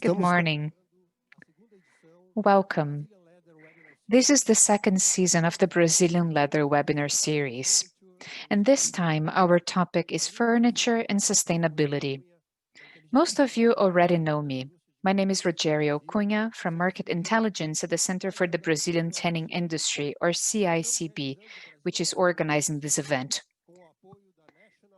Good morning. Welcome. This is the second season of the Brazilian Leather webinar series. And this time, our topic is furniture and sustainability. Most of you already know me. My name is Rogério Cunha from Market Intelligence at the Center for the Brazilian Tanning Industry, or CICB, which is organizing this event.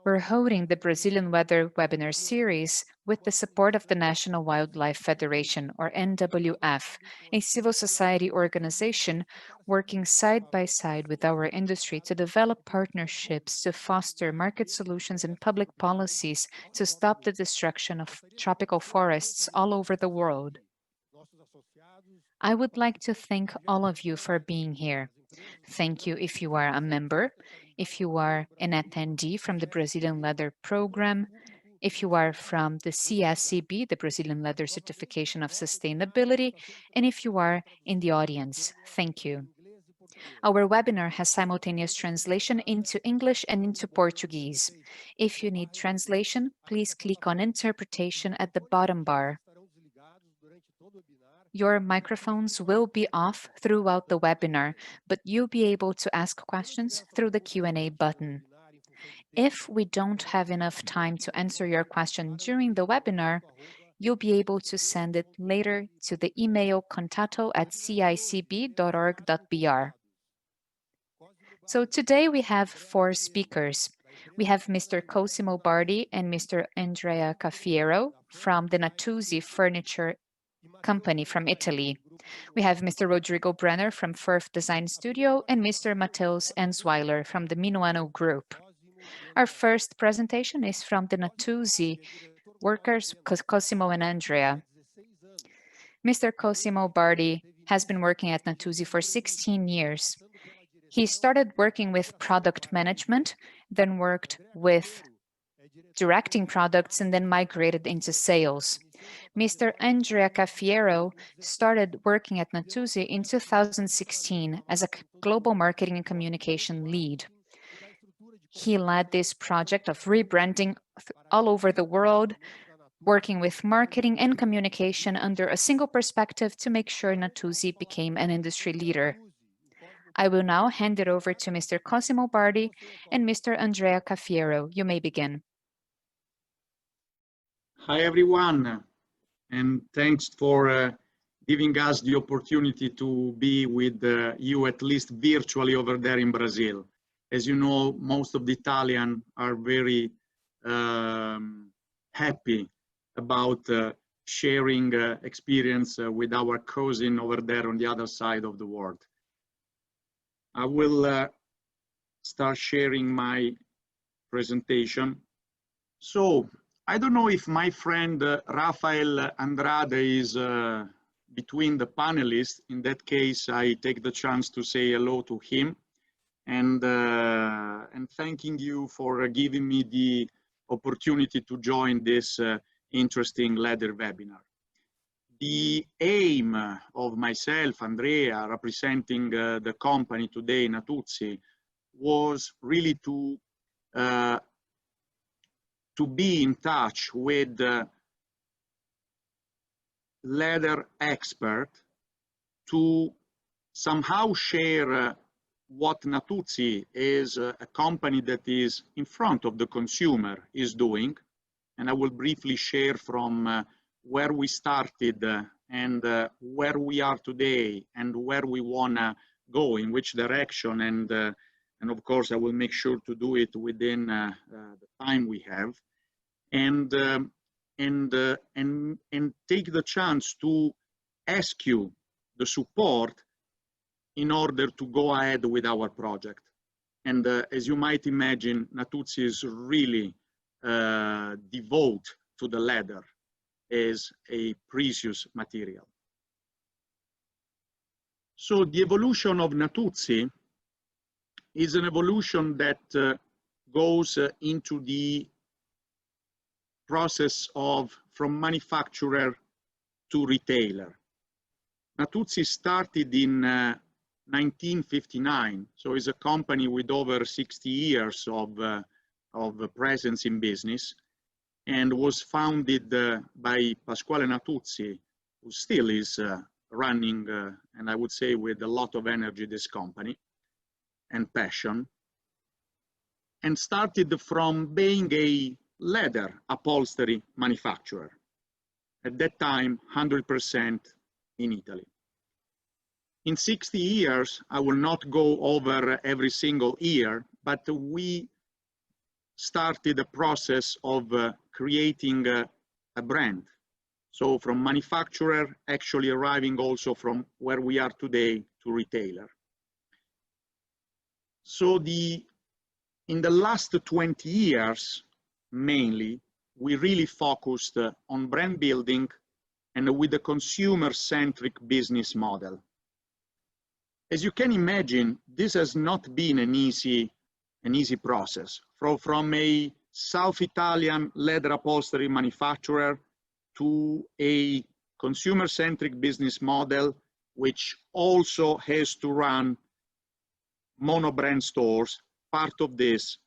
We're holding the Brazilian Weather webinar series with the support of the National Wildlife Federation, or NWF, a civil society organization working side by side with our industry to develop partnerships to foster market solutions and public policies to stop the destruction of tropical forests all over the world. I would like to thank all of you for being here. Thank you if you are a member, if you are an attendee from the Brazilian Leather Program, if you are from the CICB, the Brazilian Leather Certification of Sustainability, and if you are in the audience, thank you. Our webinar has simultaneous translation into English and into Portuguese. If you need translation, please click on Interpretation at the bottom bar. Your microphones will be off throughout the webinar, but you'll be able to ask questions through the Q&A button. If we don't have enough time to answer your question during the webinar, you'll be able to send it later to the email contato@cicb.org.br. So today we have 4 speakers. We have Mr. Cosimo Bardi and Mr. Andrea Cafiero from the Natuzzi Furniture Company from Italy. We have Mr. Rodrigo Brenner from Firth Design Studio and Mr. Mateus Ensweiler from the Minuano Group. Our first presentation is from the Natuzzi workers, Cosimo and Andrea. Mr. Cosimo Bardi has been working at Natuzzi for 16 years. He started working with product management, then worked with directing products, and then migrated into sales. Mr. Andrea Cafiero started working at Natuzzi in 2016 as a global marketing and communication lead. He led this project of rebranding all over the world, working with marketing and communication under a single perspective to make sure Natuzzi became an industry leader. I will now hand it over to Mr. Cosimo Bardi and Mr. Andrea Cafiero. You may begin. Hi, everyone, and thanks for giving us the opportunity to be with you, at least virtually, over there in Brazil. As you know, most of the Italians are very happy about sharing experience with our cousin over there on the other side of the world. I will start sharing my presentation. So, I don't know if my friend Rafael Andrade is between the panelists. In that case, I take the chance to say hello to him and thanking you for giving me the opportunity to join this interesting leather webinar. The aim of myself, Andrea, representing the company today, Natuzzi, was really to be in touch with leather expert to somehow share what Natuzzi is a company that is in front of the consumer is doing. And I will briefly share from where we started and where we are today and where we want to go, in which direction. And of course, I will make sure to do it within the time we have. And take the chance to ask you the support in order to go ahead with our project. And as you might imagine, Natuzzi is really devoted to the leather as a precious material. So the evolution of Natuzzi is an evolution that goes into the process of from manufacturer to retailer. Natuzzi started in 1959, so it's a company with over 60 years of presence in business. and was founded by Pasquale Natuzzi, who still is running, and I would say with a lot of energy, this company and passion, and started from being a leather upholstery manufacturer. At that time, 100% in Italy. In 60 years, I will not go over every single year, but we started a process of creating a brand. So from manufacturer, actually arriving also from where we are today to retailer. So in the last 20 years, mainly, we really focused on brand building and with a consumer-centric business model. As you can imagine, this has not been an easy process. From a South Italian leather upholstery manufacturer to a consumer-centric business model, which also has to run mono-brand stores, part of this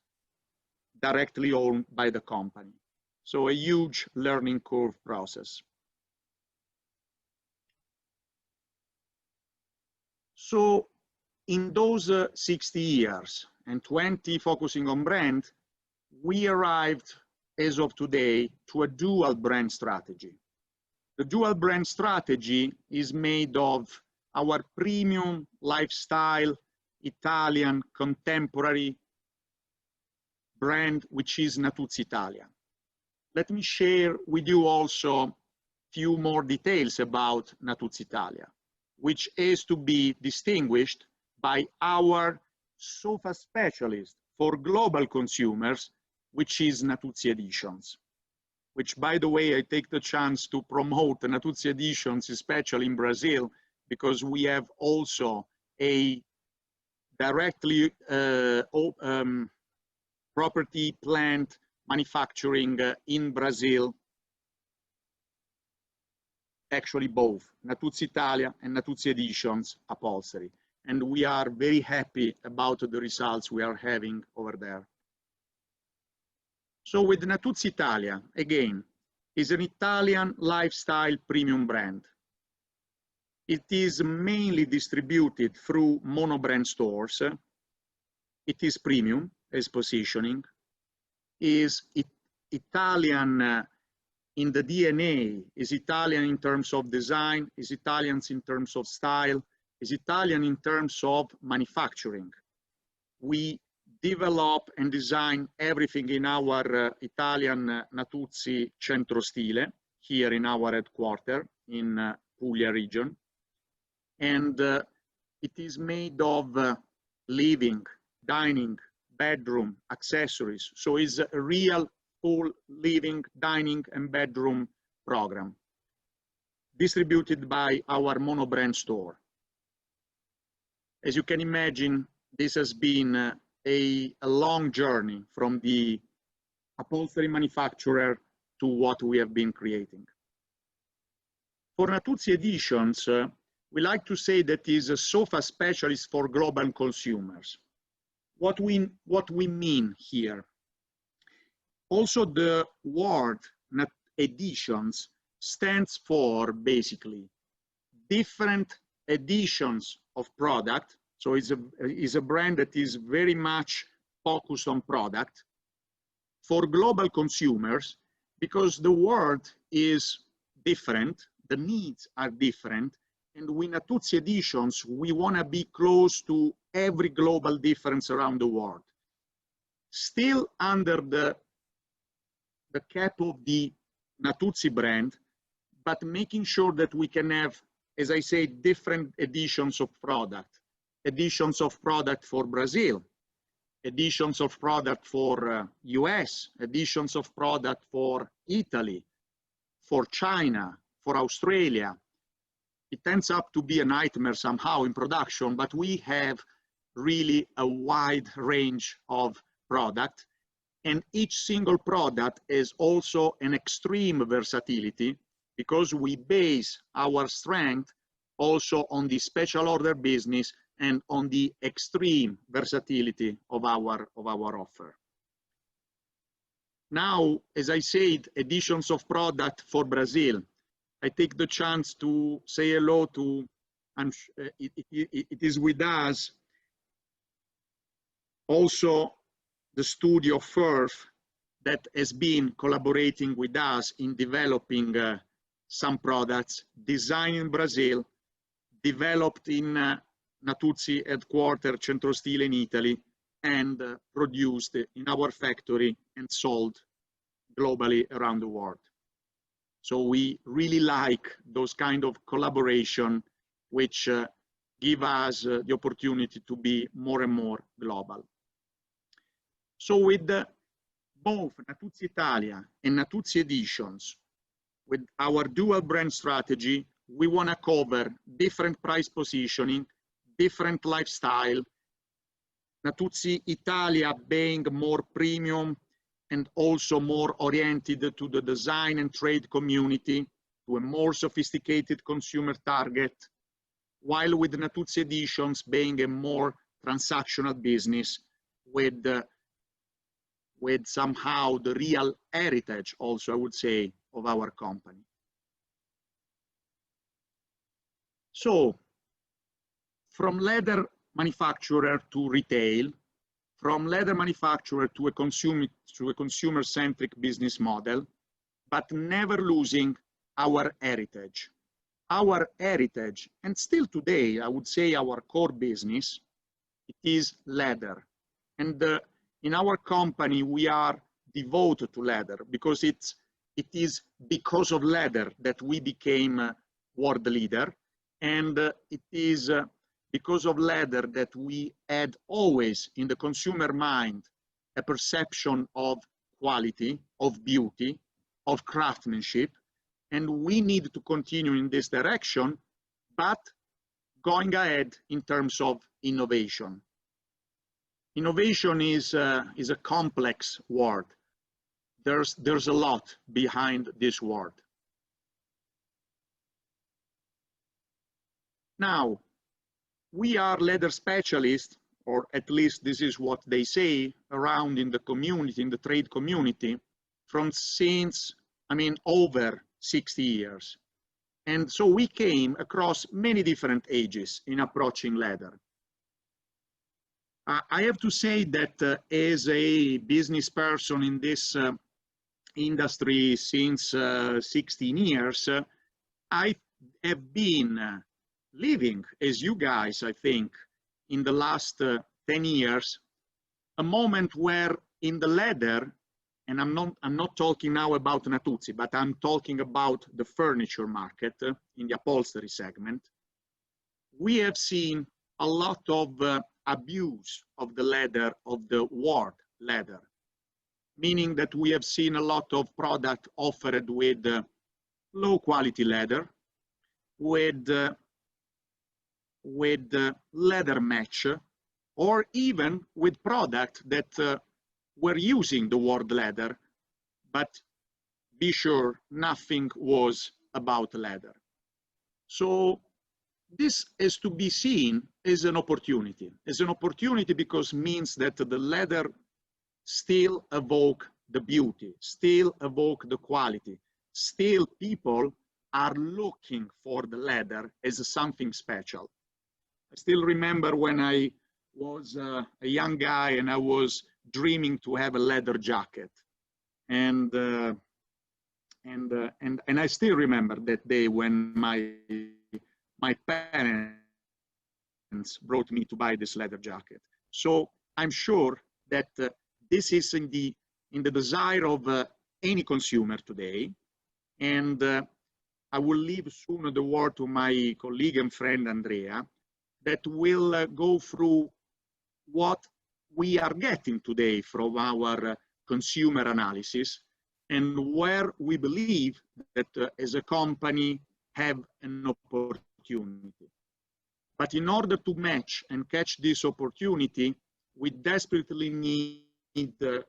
directly owned by the company. So a huge learning curve process. So in those 60 years and 20 focusing on brand, we arrived as of today to a dual brand strategy. The dual brand strategy is made of our premium lifestyle Italian contemporary brand, which is Natuzzi Italia. Let me share with you also a few more details about Natuzzi Italia, which is to be distinguished by our sofa specialist for global consumers, which is Natuzzi Editions, which, by the way, I take the chance to promote Natuzzi Editions, especially in Brazil, because we have also a directly property plant manufacturing in Brazil, actually both Natuzzi Italia and Natuzzi Editions upholstery. And we are very happy about the results we are having over there. So with Natuzzi Italia, again, is an Italian lifestyle premium brand. It is mainly distributed through mono-brand stores. It is premium as positioning, is Italian in the DNA, is Italian in terms of design, is Italian in terms of style, is Italian in terms of manufacturing. We develop and design everything in our Italian Natuzzi Centro Stile, here in our headquarters in Puglia region. And it is made of living, dining, bedroom, accessories. So it's a real full living, dining, and bedroom program, distributed by our mono-brand store. As you can imagine, this has been a long journey from the upholstery manufacturer to what we have been creating. For Natuzzi Editions, we like to say that is a sofa specialist for global consumers. What we mean here. Also, the word editions stands for basically different editions of product. So it's a brand that is very much focused on product for global consumers, because the world is different, the needs are different, and with Natuzzi Editions, we want to be close to every global difference around the world. Still under the cap of the Natuzzi brand, but making sure that we can have, as I say, different editions of product. Editions of product for Brazil, editions of product for US, editions of product for Italy, for China, for Australia. It ends up to be a nightmare somehow in production, but we have really a wide range of product, and each single product is also an extreme versatility, because we base our strength also on the special order business and on the extreme versatility of our offer. Now, as I said, editions of product for Brazil. I take the chance to say hello to, it is with us also the studio FIRF that has been collaborating with us in developing some products designed in Brazil, developed in Natuzzi headquarters, Centro Stile in Italy, and produced in our factory and sold globally around the world. So we really like those kind of collaboration which give us the opportunity to be more and more global. So with both Natuzzi Italia and Natuzzi Editions, with our dual brand strategy, we want to cover different price positioning, different lifestyle. Natuzzi Italia being more premium and also more oriented to the design and trade community, to a more sophisticated consumer target, while with Natuzzi Editions being a more transactional business with somehow the real heritage also, I would say, of our company. So, from leather manufacturer to retail, from leather manufacturer to a consumer-centric business model, but never losing our heritage. Our heritage, and still today, I would say our core business, it is leather. And in our company, we are devoted to leather because it is because of leather that we became a world leader. And it is because of leather that we had always in the consumer mind a perception of quality, of beauty, of craftsmanship. And we need to continue in this direction, but going ahead in terms of innovation. Innovation is a complex word. There's a lot behind this word. Now, we are leather specialists, or at least this is what they say around in the community, in the trade community, from since, I mean, over 60 years. And so we came across many different ages in approaching leather. I have to say that as a business person in this industry since 16 years, I have been living, as you guys, I think, in the last 10 years, a moment where in the leather, and I'm not talking now about Natuzzi, but I'm talking about the furniture market in the upholstery segment, we have seen a lot of abuse of the leather, of the word leather, meaning that we have seen a lot of product offered with low quality leather, with leather match, or even with product that were using the word leather, but be sure nothing was about leather. So this is to be seen as an opportunity because it means that the leather still evoke the beauty, still evoke the quality, still people are looking for the leather as something special. I still remember when I was a young guy and I was dreaming to have a leather jacket, and I still remember that day when my parents brought me to buy this leather jacket. So I'm sure that this is in the desire of any consumer today, and I will leave soon the word to my colleague and friend Andrea, that will go through what we are getting today from our consumer analysis and where we believe that as a company have an opportunity. But in order to match and catch this opportunity, we desperately need the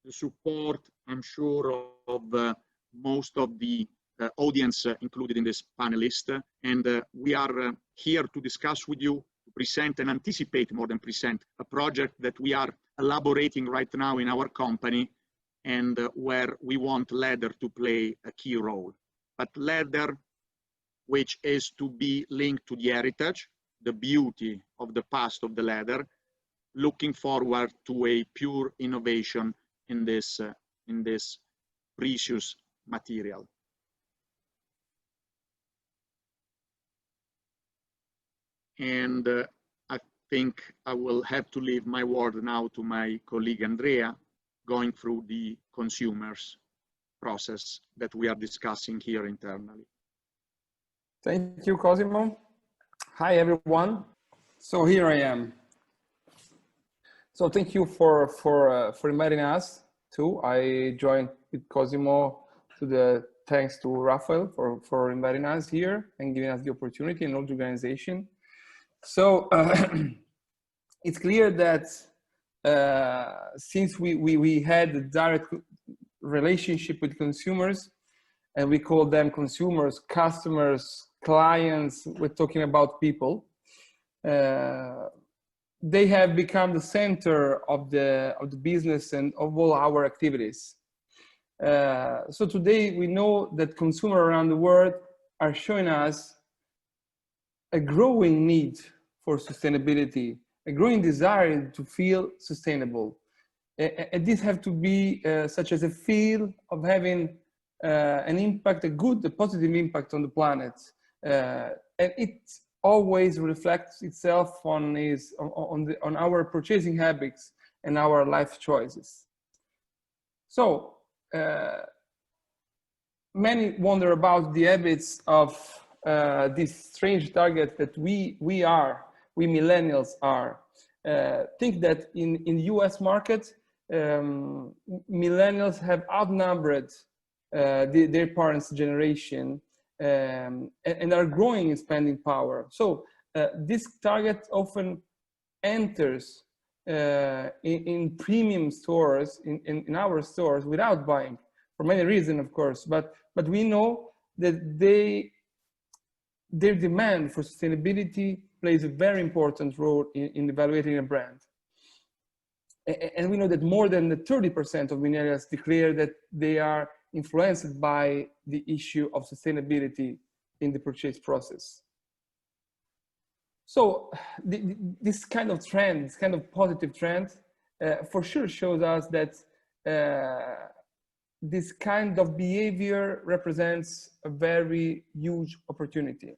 support, I'm sure, of most of the audience included in this panelist, and we are here to discuss with you, to present and anticipate, more than present, a project that we are elaborating right now in our company and where we want leather to play a key role. But leather, which is to be linked to the heritage, the beauty of the past of the leather, looking forward to a pure innovation in this precious material. And I think I will have to leave my word now to my colleague Andrea, going through the consumers process that we are discussing here internally. Thank you, Cosimo. Hi, everyone. So here I am. So thank you for inviting us too. I joined with Cosimo thanks to Rafael for inviting us here and giving us the opportunity and all the organization. So it's clear that since we had a direct relationship with consumers, and we call them consumers, customers, clients, we're talking about people, they have become the center of the business and of all our activities. So today we know that consumers around the world are showing us a growing need for sustainability, a growing desire to feel sustainable. And this have to be such as a feel of having an impact, a positive impact on the planet. And it always reflects itself on our purchasing habits and our life choices. So many wonder about the habits of this strange target that we millennials are. Think that in the US market, millennials have outnumbered their parents' generation and are growing in spending power. So this target often enters in premium stores, in our stores, without buying, for many reasons, of course. But we know that their demand for sustainability plays a very important role in evaluating a brand. And we know that more than 30% of millennials declare that they are influenced by the issue of sustainability in the purchase process. So this kind of trend, this kind of positive trend, for sure shows us that this kind of behavior represents a very huge opportunity.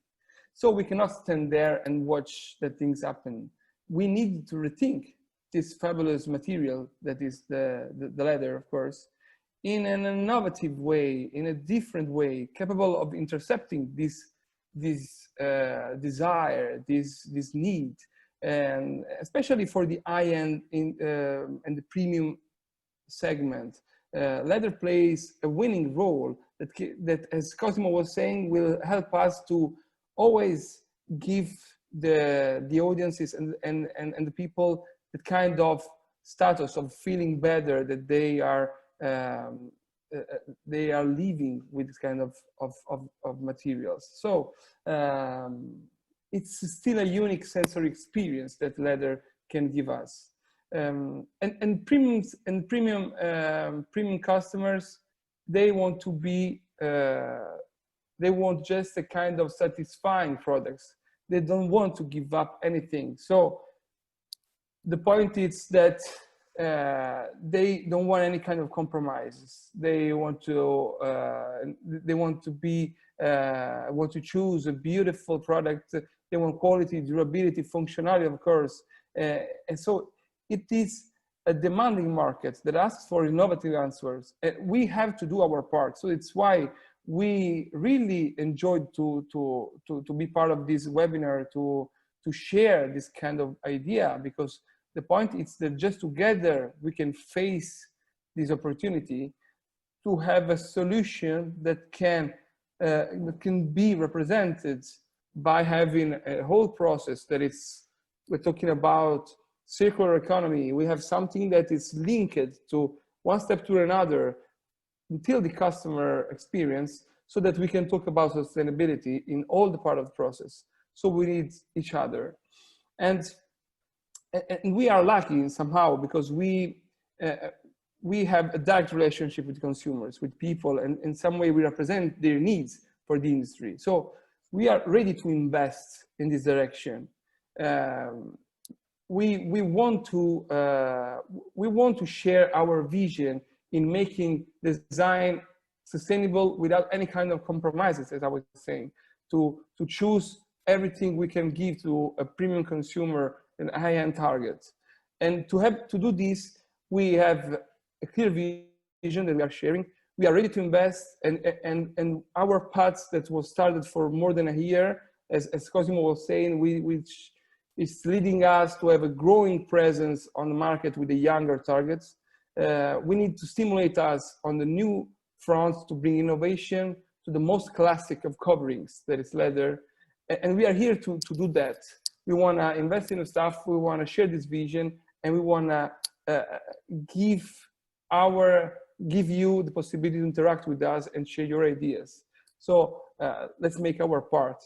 So we cannot stand there and watch that things happen. We need to rethink this fabulous material that is the leather, of course, in an innovative way, in a different way, capable of intercepting this desire, this need, and especially for the high-end and the premium segment. Leather plays a winning role that, as Cosimo was saying, will help us to always give the audiences and the people the kind of status of feeling better that they are living with this kind of materials. So it's still a unique sensory experience that leather can give us. And premium customers, they want to be they want just a kind of satisfying products. They don't want to give up anything. So the point is that they don't want any kind of compromises. They want to choose a beautiful product. They want quality, durability, functionality, of course. And so it is a demanding market that asks for innovative answers. And we have to do our part. So it's why we really enjoyed to be part of this webinar, to share this kind of idea, because the point is that just together we can face this opportunity to have a solution that can be represented by having a whole process that we're talking about circular economy. We have something that is linked to one step to another until the customer experience, so that we can talk about sustainability in all the part of the process. So we need each other. And we are lucky somehow, because we we have a direct relationship with consumers, with people, and in some way we represent their needs for the industry. So we are ready to invest in this direction. We want to share our vision in making design sustainable without any kind of compromises, as I was saying, to choose everything we can give to a premium consumer and high-end targets. And to do this, we have a clear vision that we are sharing. We are ready to invest, and our path that was started for more than a year, as Cosimo was saying, which is leading us to have a growing presence on the market with the younger targets. We need to stimulate us on the new fronts to bring innovation to the most classic of coverings, that is leather. And we are here to do that. We want to invest in the stuff, we want to share this vision, and we want to give you the possibility to interact with us and share your ideas. So let's make our part.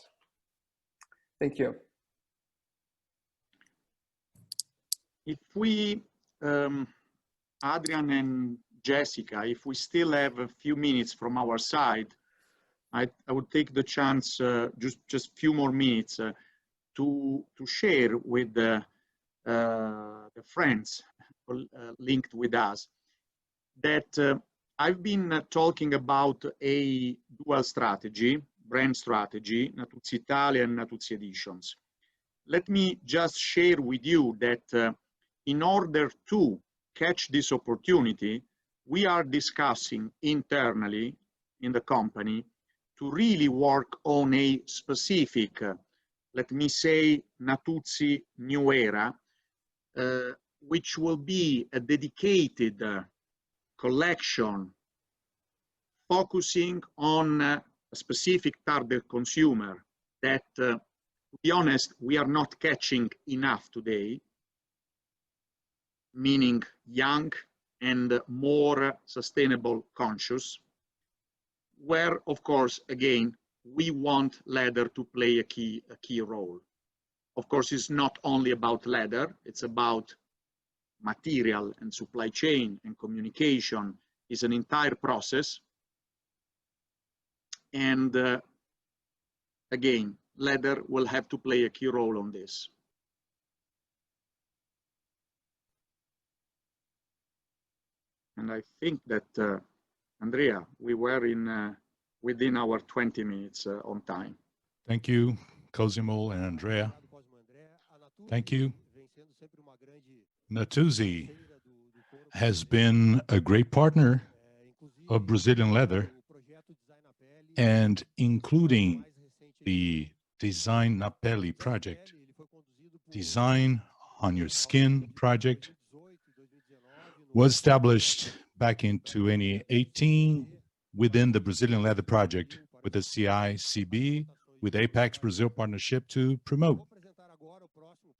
Thank you. If we, Adrian and Jessica, if we still have a few minutes from our side, I would take the chance, just few more minutes, to share with the friends linked with us that I've been talking about a dual strategy, brand strategy, Natuzzi Italia and Natuzzi Editions. Let me just share with you that in order to catch this opportunity, we are discussing internally in the company to really work on a specific, let me say, Natuzzi new era, which will be a dedicated collection focusing on a specific target consumer that, to be honest, we are not catching enough today, meaning young and more sustainable conscious, where, of course, again, we want leather to play a key role. Of course, it's not only about leather, it's about material and supply chain and communication. Is an entire process. And again, leather will have to play a key role on this. And I think that, Andrea, we were in within our 20 minutes on time. Thank you, Cosimo and Andrea. Thank you. Natuzzi has been a great partner of Brazilian leather, and including the Design na Pele project, Design on Your Skin project, was established back in 2018 within the Brazilian Leather Project with the CICB, with Apex Brazil partnership to promote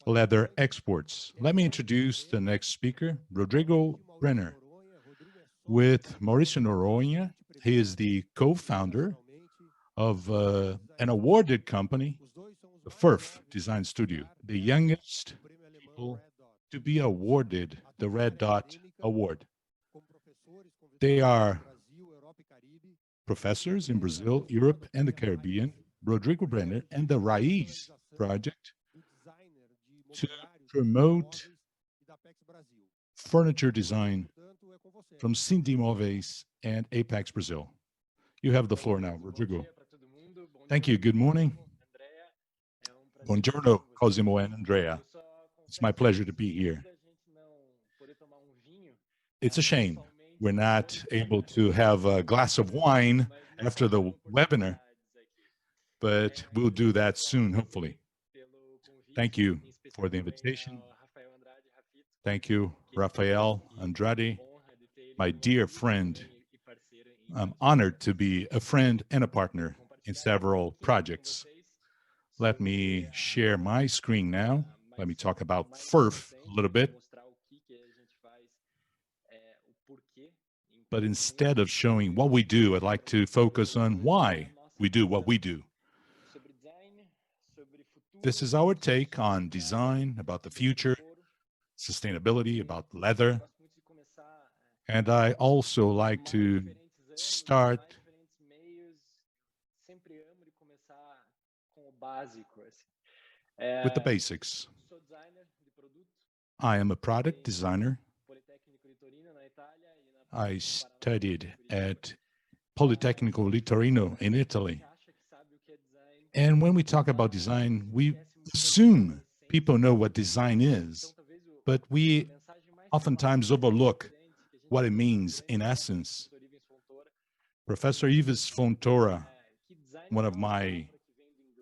leather exports. Let me introduce the next speaker, Rodrigo Brenner. With Mauricio Noronha, he is the co-founder of an awarded company, the FURF Design Studio, the youngest people to be awarded the Red Dot Award. They are professors in Brazil, Europe, and the Caribbean, Rodrigo Brenner, and the Raiz Project to promote furniture design from Cindy Móveis and Apex Brazil. You have the floor now, Rodrigo. Thank you. Good morning. Buongiorno, Cosimo and Andrea. It's my pleasure to be here. It's a shame we're not able to have a glass of wine after the webinar, but we'll do that soon, hopefully. Thank you for the invitation. Thank you, Rafael Andrade, my dear friend. I'm honored to be a friend and a partner in several projects. Let me share my screen now. Let me talk about FURF a little bit. But instead of showing what we do, I'd like to focus on why we do what we do. This is our take on design, about the future, sustainability, about leather. And I also like to start with the basics. I am a product designer. I studied at Politecnico Litorino in Italy. And when we talk about design, we assume people know what design is, but we oftentimes overlook what it means in essence. Professor Yves Fontoura, one of my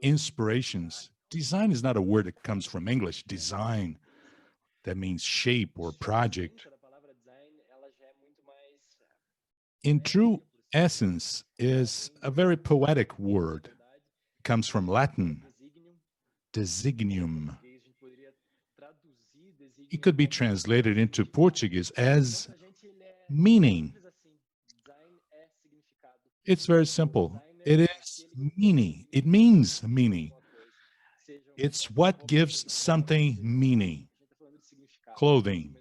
inspirations, design is not a word that comes from English. Design, that means shape or project. In true essence, is a very poetic word. It comes from Latin, designium. It could be translated into Portuguese as meaning. It's very simple. It is meaning. It means meaning. It's what gives something meaning. Clothing,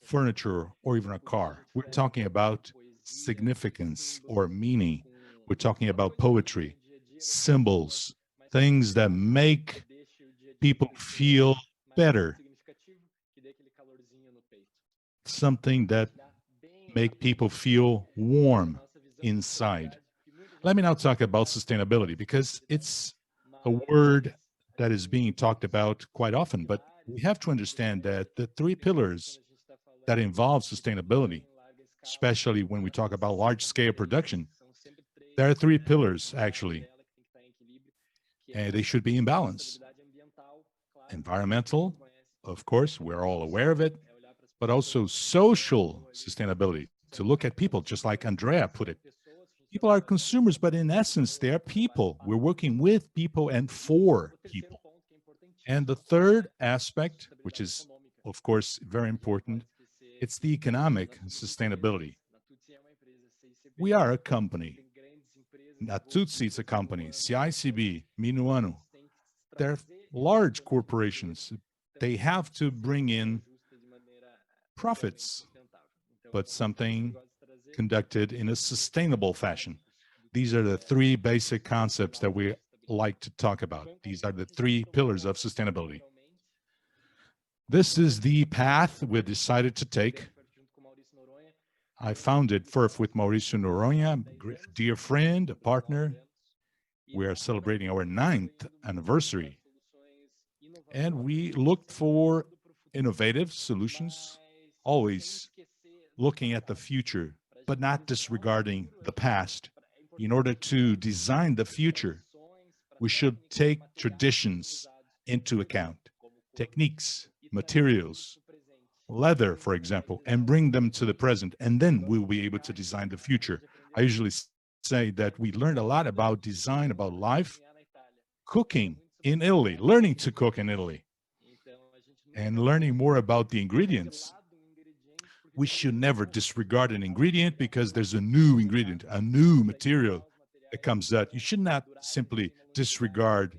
furniture, or even a car. We're talking about significance or meaning. We're talking about poetry, symbols, things that make people feel better, something that make people feel warm inside. Let me now talk about sustainability because it's a word that is being talked about quite often, but we have to understand that the three pillars that involve sustainability, especially when we talk about large scale production, there are three pillars actually, and they should be in balance. Environmental, of course, we're all aware of it, but also social sustainability, to look at people, just like Andrea put it. People are consumers, but in essence, they are people. We're working with people and for people. And the third aspect, which is, of course, very important, it's the economic sustainability. We are a company. Natuzzi is a company. CICB, Minuano, they're large corporations. They have to bring in profits, but something conducted in a sustainable fashion. These are the three basic concepts that we like to talk about. These are the three pillars of sustainability. This is the path we decided to take. I founded FIRF with Mauricio Noronha, a dear friend, a partner. We are celebrating our 9th anniversary. And we looked for innovative solutions, always looking at the future, but not disregarding the past. In order to design the future, we should take traditions into account, techniques, materials, leather, for example, and bring them to the present, and then we'll be able to design the future. I usually say that we learned a lot about design, about life, cooking in Italy, learning to cook in Italy, and learning more about the ingredients. We should never disregard an ingredient because there's a new ingredient, a new material that comes out. You should not simply disregard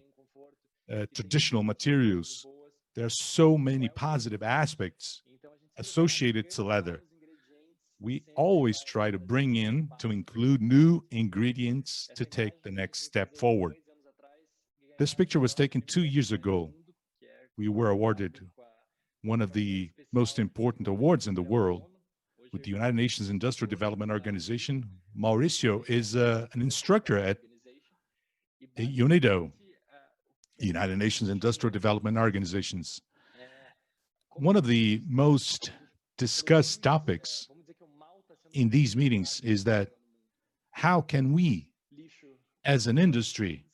traditional materials. There are so many positive aspects associated to leather. We always try to bring in, to include new ingredients to take the next step forward. This picture was taken 2 years ago. We were awarded one of the most important awards in the world with the United Nations Industrial Development Organization. Mauricio is an instructor at UNIDO, United Nations Industrial Development Organizations. One of the most discussed topics in these meetings is that how can we, as an industry,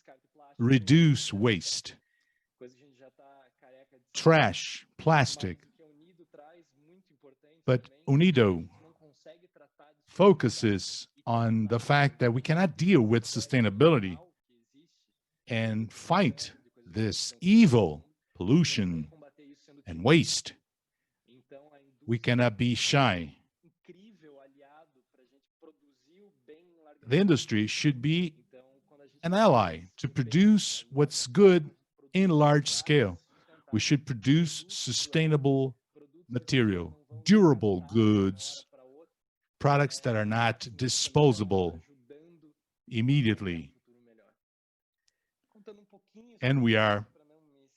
reduce waste, trash, plastic. But UNIDO focuses on the fact that we cannot deal with sustainability and fight this evil, pollution and waste. We cannot be shy. The industry should be an ally to produce what's good in large scale. We should produce sustainable material, durable goods products that are not disposable immediately. And we are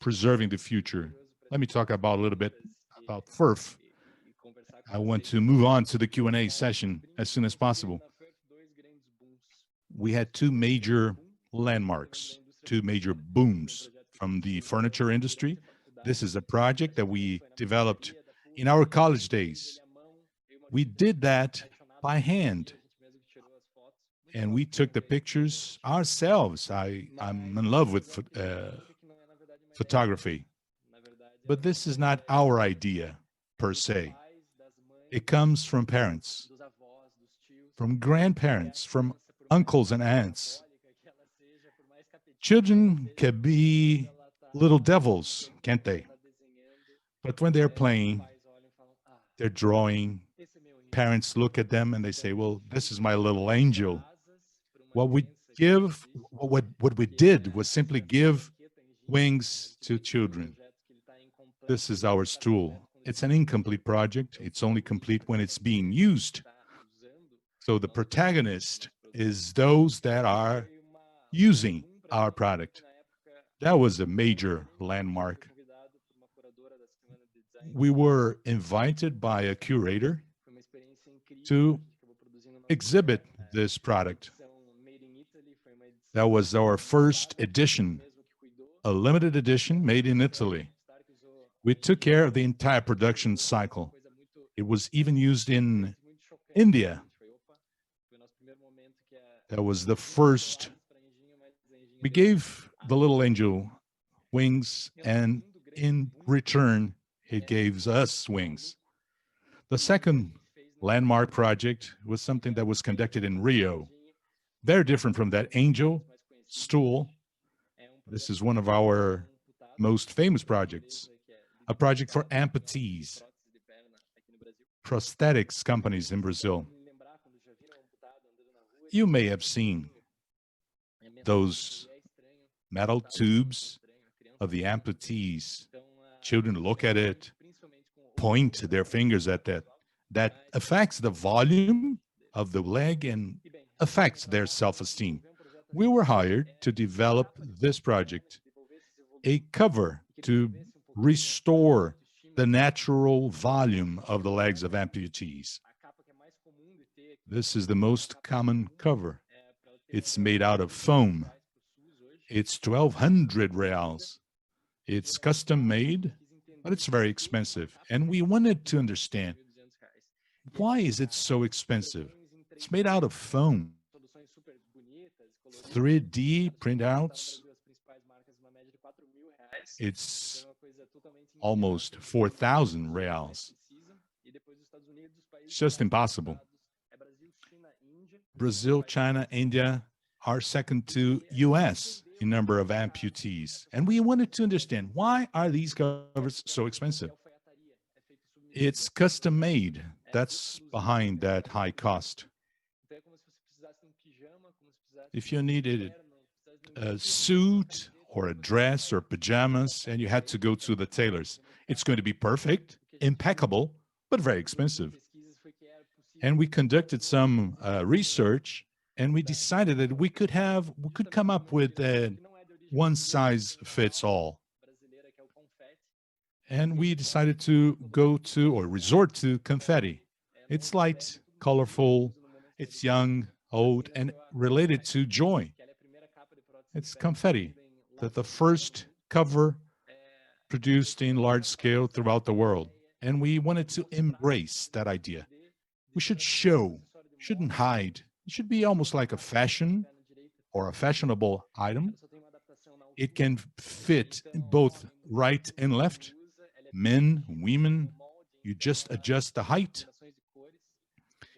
preserving the future. Let me talk about a little bit about FERF. I want to move on to the Q&A session as soon as possible. We had two major landmarks, two major booms from the furniture industry. This is a project that we developed in our college days. We did that by hand, and we took the pictures ourselves. I'm in love with photography, but this is not our idea per se. It comes from parents, from grandparents, from uncles and aunts. Children can be little devils, can't they? But when they're playing, they're drawing, parents look at them and they say, well, this is my little angel. What we did was simply give wings to children. This is our stool. It's an incomplete project. It's only complete when it's being used. So the protagonist is those that are using our product. That was a major landmark. We were invited by a curator to exhibit this product. That was our first edition, a limited edition made in Italy. We took care of the entire production cycle. It was even used in India. That was the first. We gave the little angel wings, and in return, it gave us wings. The second landmark project was something that was conducted in Rio. Very different from that angel stool. This is one of our most famous projects, a project for amputees, prosthetics companies in Brazil. You may have seen those metal tubes of the amputees. Children look at it, point their fingers at that. That affects the volume of the leg and affects their self-esteem. We were hired to develop this project, a cover to restore the natural volume of the legs of amputees. This is the most common cover. It's made out of foam. It's 1,200 reals. It's custom made, but it's very expensive. And we wanted to understand, why is it so expensive? It's made out of foam. 3D printouts. It's almost 4,000 reals. It's just impossible. Brazil, China, India are second to US in number of amputees. And we wanted to understand, why are these covers so expensive? It's custom made. That's behind that high cost. If you needed a suit or a dress or pajamas and you had to go to the tailors, it's going to be perfect, impeccable, but very expensive. And we conducted some research, and we decided that we could come up with a one size fits all. And we decided to go to or resort to confetti. It's light, colorful, it's young, old, and related to joy. It's confetti, the first cover produced in large scale throughout the world. And we wanted to embrace that idea. We should show, shouldn't hide. It should be almost like a fashion or a fashionable item. It can fit both right and left, men, women. You just adjust the height.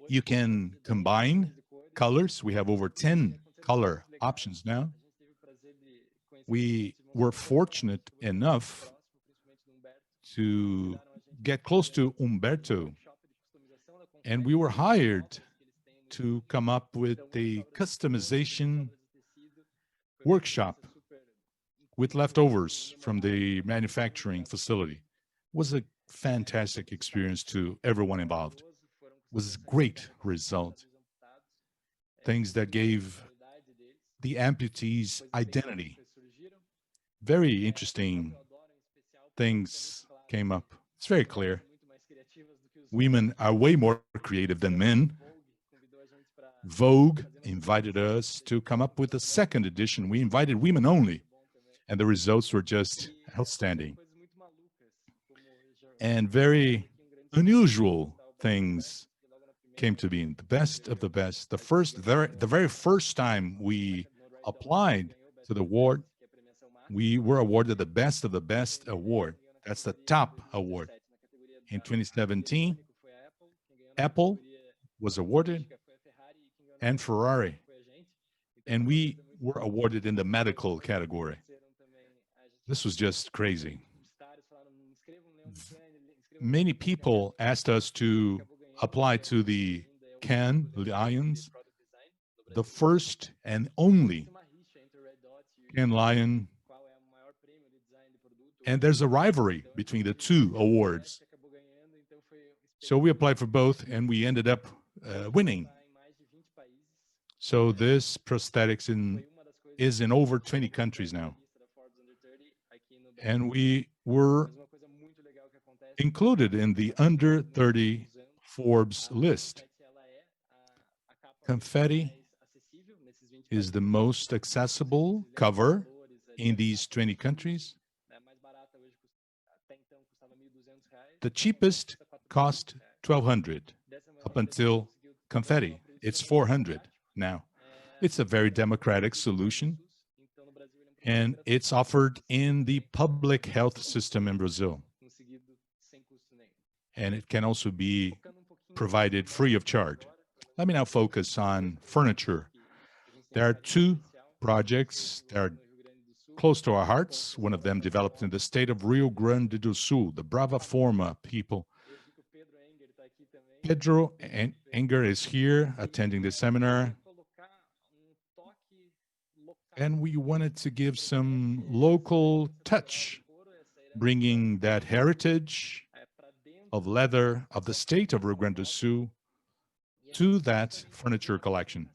You can combine colors. We have over 10 color options now. We were fortunate enough to get close to Humberto, and we were hired to come up with a customization workshop with leftovers from the manufacturing facility. It was a fantastic experience to everyone involved. was a great result. Things that gave the amputees identity. Very interesting things came up. It's very clear. Women are way more creative than men. Vogue invited us to come up with a second edition. We invited women only, and the results were just outstanding. And very unusual things came to being, the best of the best. The very first time we applied to the award, we were awarded the Best of the Best award. That's the top award. In 2017, Apple was awarded and Ferrari. And we were awarded in the medical category. This was just crazy. Many people asked us to apply to the Cannes Lions, the first and only Cannes Lion. And there's a rivalry between the two awards. So we applied for both and we ended up winning. So this prosthetics is in over 20 countries now. And we were included in the under 30 Forbes list. Confetti is the most accessible cover in these 20 countries. The cheapest cost $1,200 up until Confetti. It's $400 now. It's a very democratic solution, and it's offered in the public health system in Brazil. And it can also be provided free of charge. Let me now focus on furniture. There are two projects that are close to our hearts. One of them developed in the state of Rio Grande do Sul, the Brava Forma people. Pedro Enger is here attending the seminar. And we wanted to give some local touch, bringing that heritage of leather of the state of Rio Grande do Sul to that furniture collection.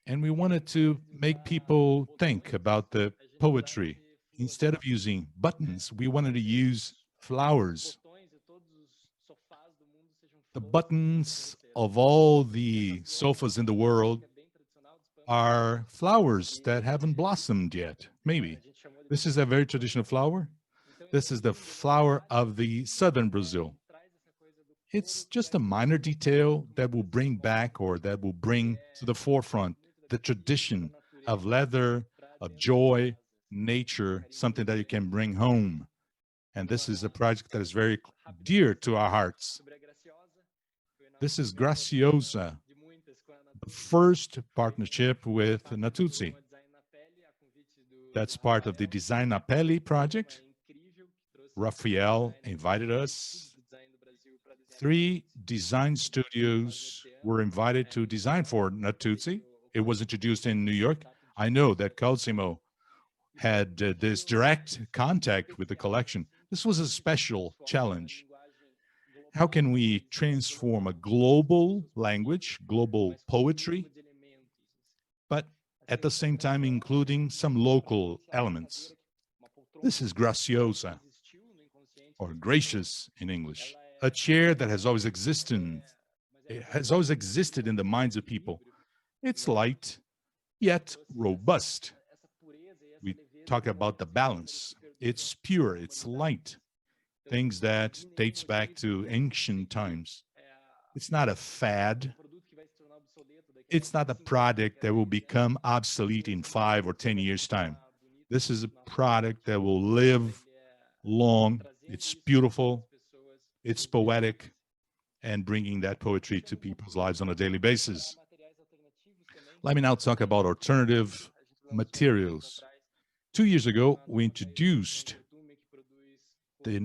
And we wanted to make people think about the poetry. Instead of using buttons, we wanted to use flowers. The buttons of all the sofas in the world are flowers that haven't blossomed yet, maybe. This is a very traditional flower. This is the flower of the southern Brazil. It's just a minor detail that will bring back, or that will bring to the forefront, the tradition of leather, of joy, nature, something that you can bring home. And this is a project that is very dear to our hearts. This is Graciosa, the first partnership with Natuzzi. That's part of the Design na Pele project. Rafael invited us. 3 design studios were invited to design for Natuzzi. It was introduced in New York. I know that Cosimo had this direct contact with the collection. This was a special challenge. How can we transform a global language, global poetry, but at the same time including some local elements? This is Graciosa, or gracious in English, a chair that has always existed. It has always existed in the minds of people. It's light, yet robust. We talk about the balance. It's pure, it's light. Things that dates back to ancient times. It's not a fad. It's not a product that will become obsolete in 5 or 10 years' time. This is a product that will live long. It's beautiful. It's poetic, and bringing that poetry to people's lives on a daily basis. Let me now talk about alternative materials. 2 years ago, we introduced with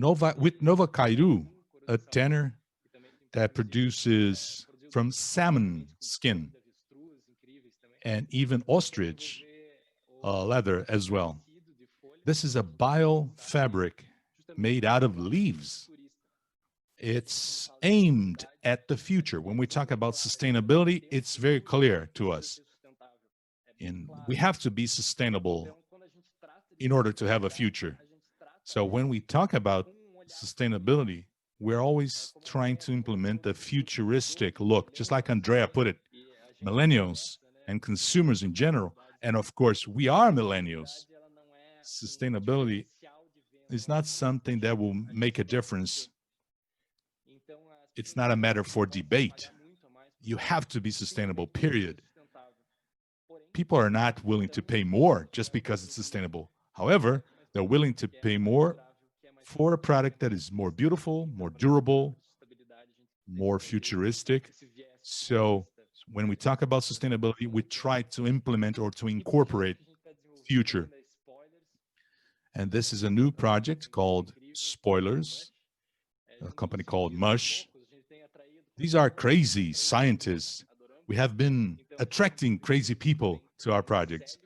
Nova Cairu, a tanner that produces from salmon skin and even ostrich leather as well. This is a bio fabric made out of leaves. It's aimed at the future. When we talk about sustainability, it's very clear to us. And we have to be sustainable in order to have a future. So when we talk about sustainability, we're always trying to implement a futuristic look, just like Andrea put it, millennials and consumers in general. And of course, we are millennials. Sustainability is not something that will make a difference. It's not a matter for debate. You have to be sustainable, period. People are not willing to pay more just because it's sustainable. However, they're willing to pay more for a product that is more beautiful, more durable, more futuristic. So when we talk about sustainability, we try to implement or to incorporate future. And this is a new project called Spoilers, a company called Mush. These are crazy scientists. We have been attracting crazy people to our projects.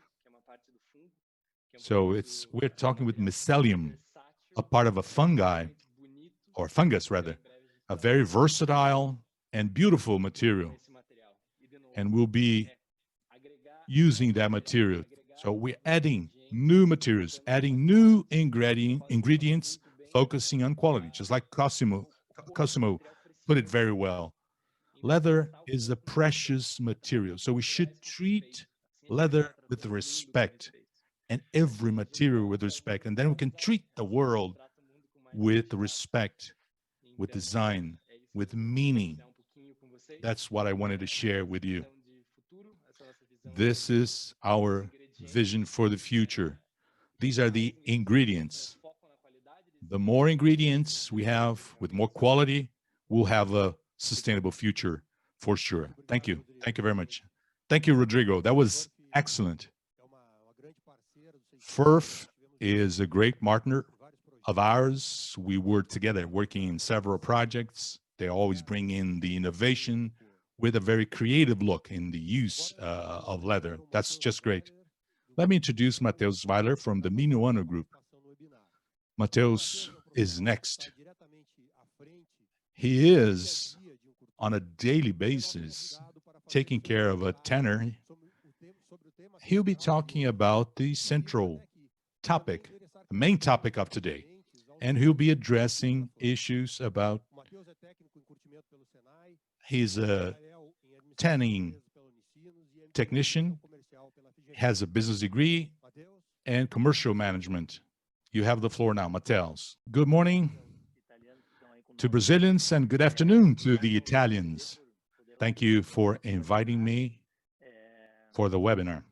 So we're talking with mycelium, a part of a fungi, or fungus rather, a very versatile and beautiful material. And we'll be using that material. So we're adding new materials, adding new ingredients, focusing on quality, just like Cosimo put it very well. Leather is a precious material, so we should treat leather with respect and every material with respect, and then we can treat the world with respect, with design, with meaning. That's what I wanted to share with you. This is our vision for the future. These are the ingredients. The more ingredients we have with more quality, we'll have a sustainable future for sure. Thank you. Thank you very much. Thank you, Rodrigo. That was excellent. FERF is a great partner of ours. We were together working in several projects. They always bring in the innovation with a very creative look in the use of leather. That's just great. Let me introduce Matheus Weiler from the Minuano Group. Matheus is next. He is, on a daily basis, taking care of a tanner. He'll be talking about the central topic, the main topic of today, and he'll be addressing issues about. He's a tanning technician, has a business degree, and commercial management. You have the floor now, Matheus. Good morning to Brazilians and good afternoon to the Italians. Thank you for inviting me for the webinar.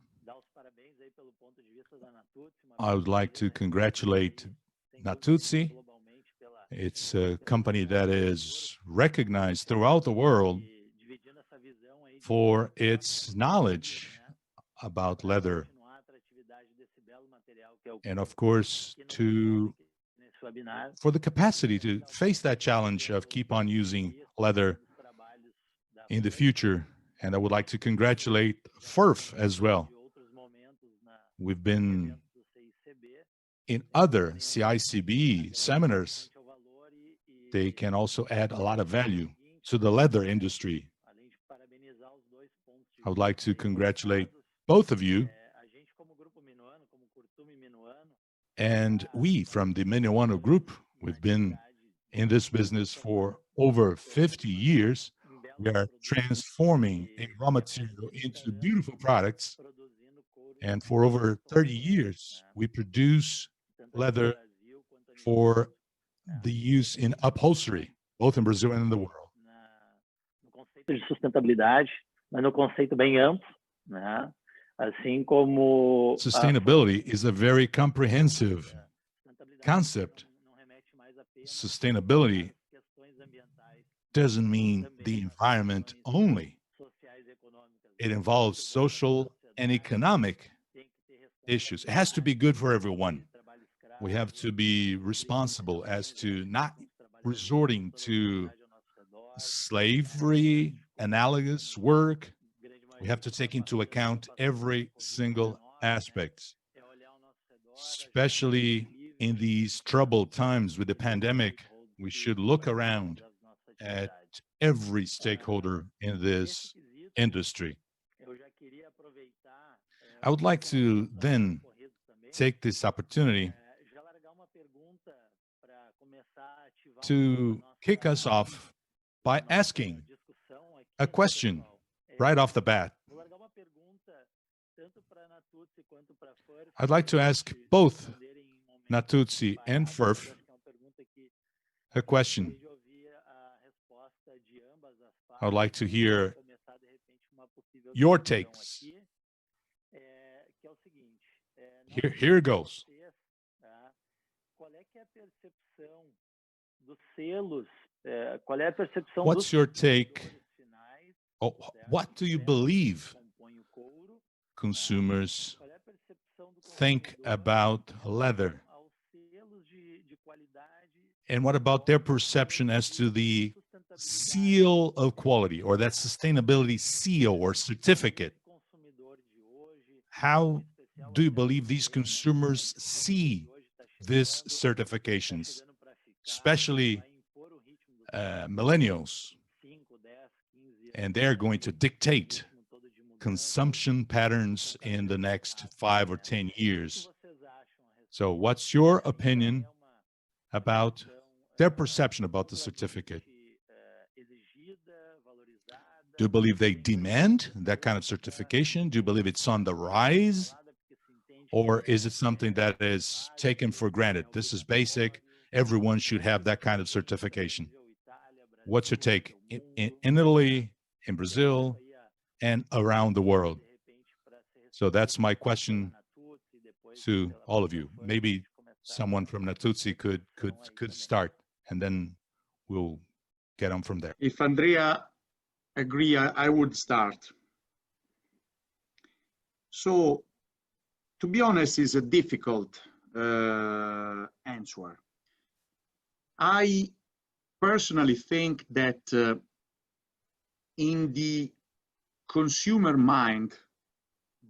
I would like to congratulate Natuzzi. It's a company that is recognized throughout the world for its knowledge about leather. And of course, for the capacity to face that challenge of keep on using leather in the future. And I would like to congratulate FERF as well. We've been in other CICB seminars. They can also add a lot of value to the leather industry. I would like to congratulate both of you. And we from the Minuano Group, we've been in this business for over 50 years. We are transforming a raw material into beautiful products. And for over 30 years, we produce leather for the use in upholstery, both in Brazil and in the world. De sustentabilidade, mas no conceito bem amplo, né? Assim como sustainability is a very comprehensive concept. Sustainability doesn't mean the environment only. It involves social and economic issues. It has to be good for everyone. We have to be responsible as to not resorting to slavery, analogous work. We have to take into account every single aspect, especially in these troubled times with the pandemic. We should look around at every stakeholder in this industry. I would like to then take this opportunity to kick us off by asking a question right off the bat. I'd like to ask both Natuzzi and Furf a question. I would like to hear your takes. Here it goes. What's your take? Oh, what do you believe consumers think about leather? And what about their perception as to the seal of quality, or that sustainability seal or certificate? How do you believe these consumers see these certifications, especially millennials? And they're going to dictate consumption patterns in the next 5 or 10 years. So what's your opinion about their perception about the certificate? Do you believe they demand that kind of certification? Do you believe it's on the rise? Or is it something that is taken for granted? This is basic. Everyone should have that kind of certification. What's your take in Italy, in Brazil, and around the world? So that's my question to all of you. Maybe someone from Natuzzi could start, and then we'll get on from there. If Andrea agree, I would start. So, to be honest, is a difficult answer. I personally think that in the consumer mind,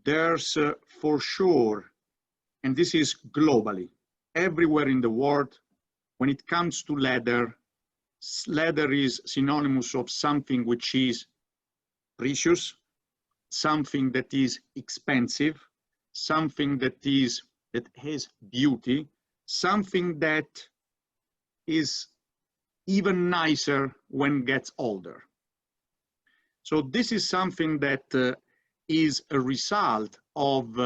there's for sure, and this is globally, everywhere in the world, when it comes to leather, leather is synonymous of something which is precious, something that is expensive, something that has beauty, something that is even nicer when it gets older. So this is something that is a result of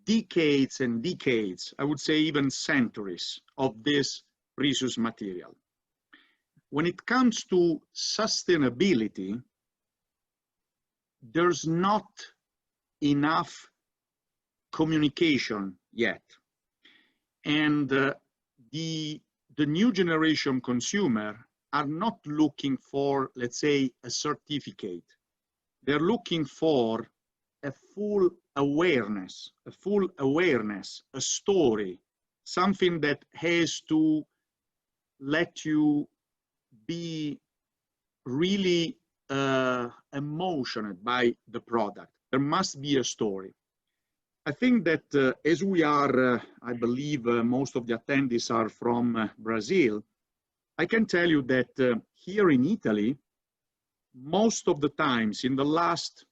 decades and decades, I would say even centuries, of this precious material. When it comes to sustainability, there's not enough communication yet. And the new generation consumer are not looking for, let's say, a certificate. They're looking for a full awareness, a story, something that has to let you be really emotional by the product. There must be a story. I think that as we are, I believe most of the attendees are from Brazil, I can tell you that here in Italy, most of the times in the last,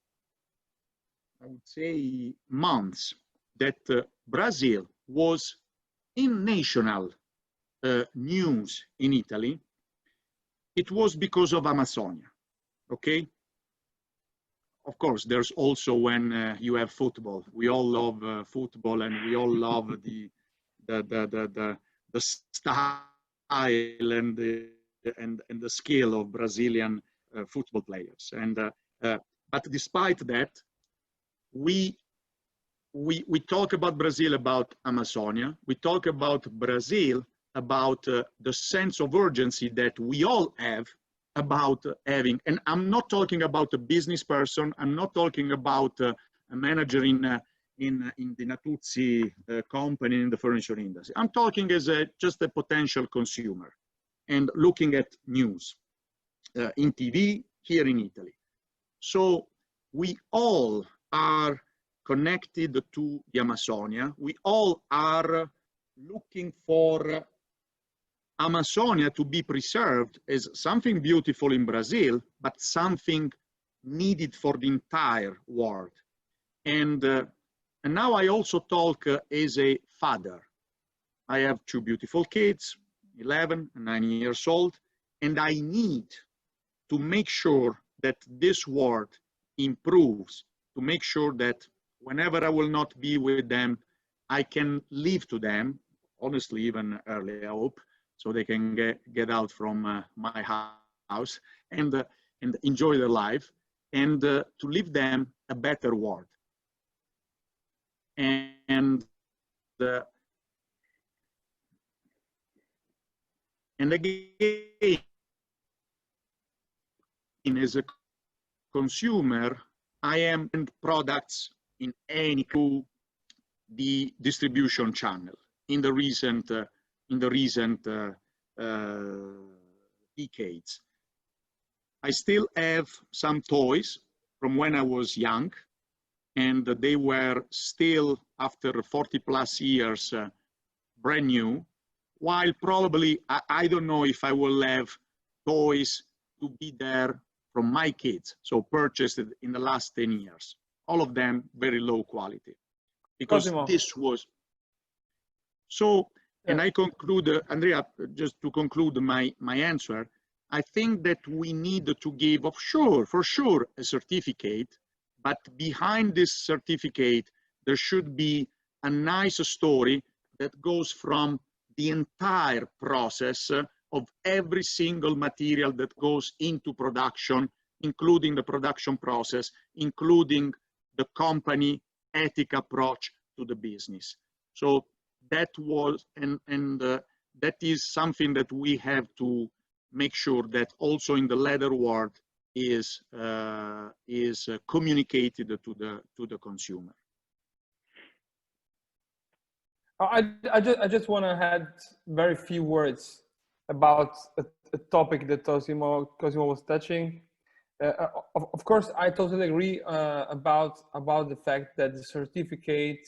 I would say, months, that Brazil was in national news in Italy, it was because of Amazonia, okay? Of course, there's also when you have football. We all love football, and we all love the style and the skill of Brazilian football players. And but despite that, we talk about Brazil, about Amazonia. We talk about Brazil, about the sense of urgency that we all have about having, and I'm not talking about a business person, I'm not talking about a manager in the Natuzzi company in the furniture industry. I'm talking as just a potential consumer and looking at news in TV here in Italy. So we all are connected to the Amazonia. We all are looking for Amazonia to be preserved as something beautiful in Brazil, but something needed for the entire world. And now I also talk as a father. I have two beautiful kids, 11 and 9 years old, and I need to make sure that this world improves, to make sure that whenever I will not be with them, I can leave to them, honestly, even early, I hope, so they can get out from my house and enjoy their life, and to leave them a better world. And again, as a consumer, I am in products in any the distribution channel in the recent decades. I still have some toys from when I was young, and they were still, after 40 plus years, brand new, while probably, I don't know if I will have toys to be there from my kids, so purchased in the last 10 years. All of them very low quality. Because Cosimo. this was, so, and I conclude, Andrea, just to conclude my answer, I think that we need to give, for sure, a certificate, but behind this certificate, there should be a nice story that goes from the entire process of every single material that goes into production, including the production process, including the company ethic approach to the business. So that was, and that is something that we have to make sure that also in the leather world is communicated to the consumer. I just want to add very few words about a topic that Cosimo was touching. Of course, I totally agree about the fact that the certificate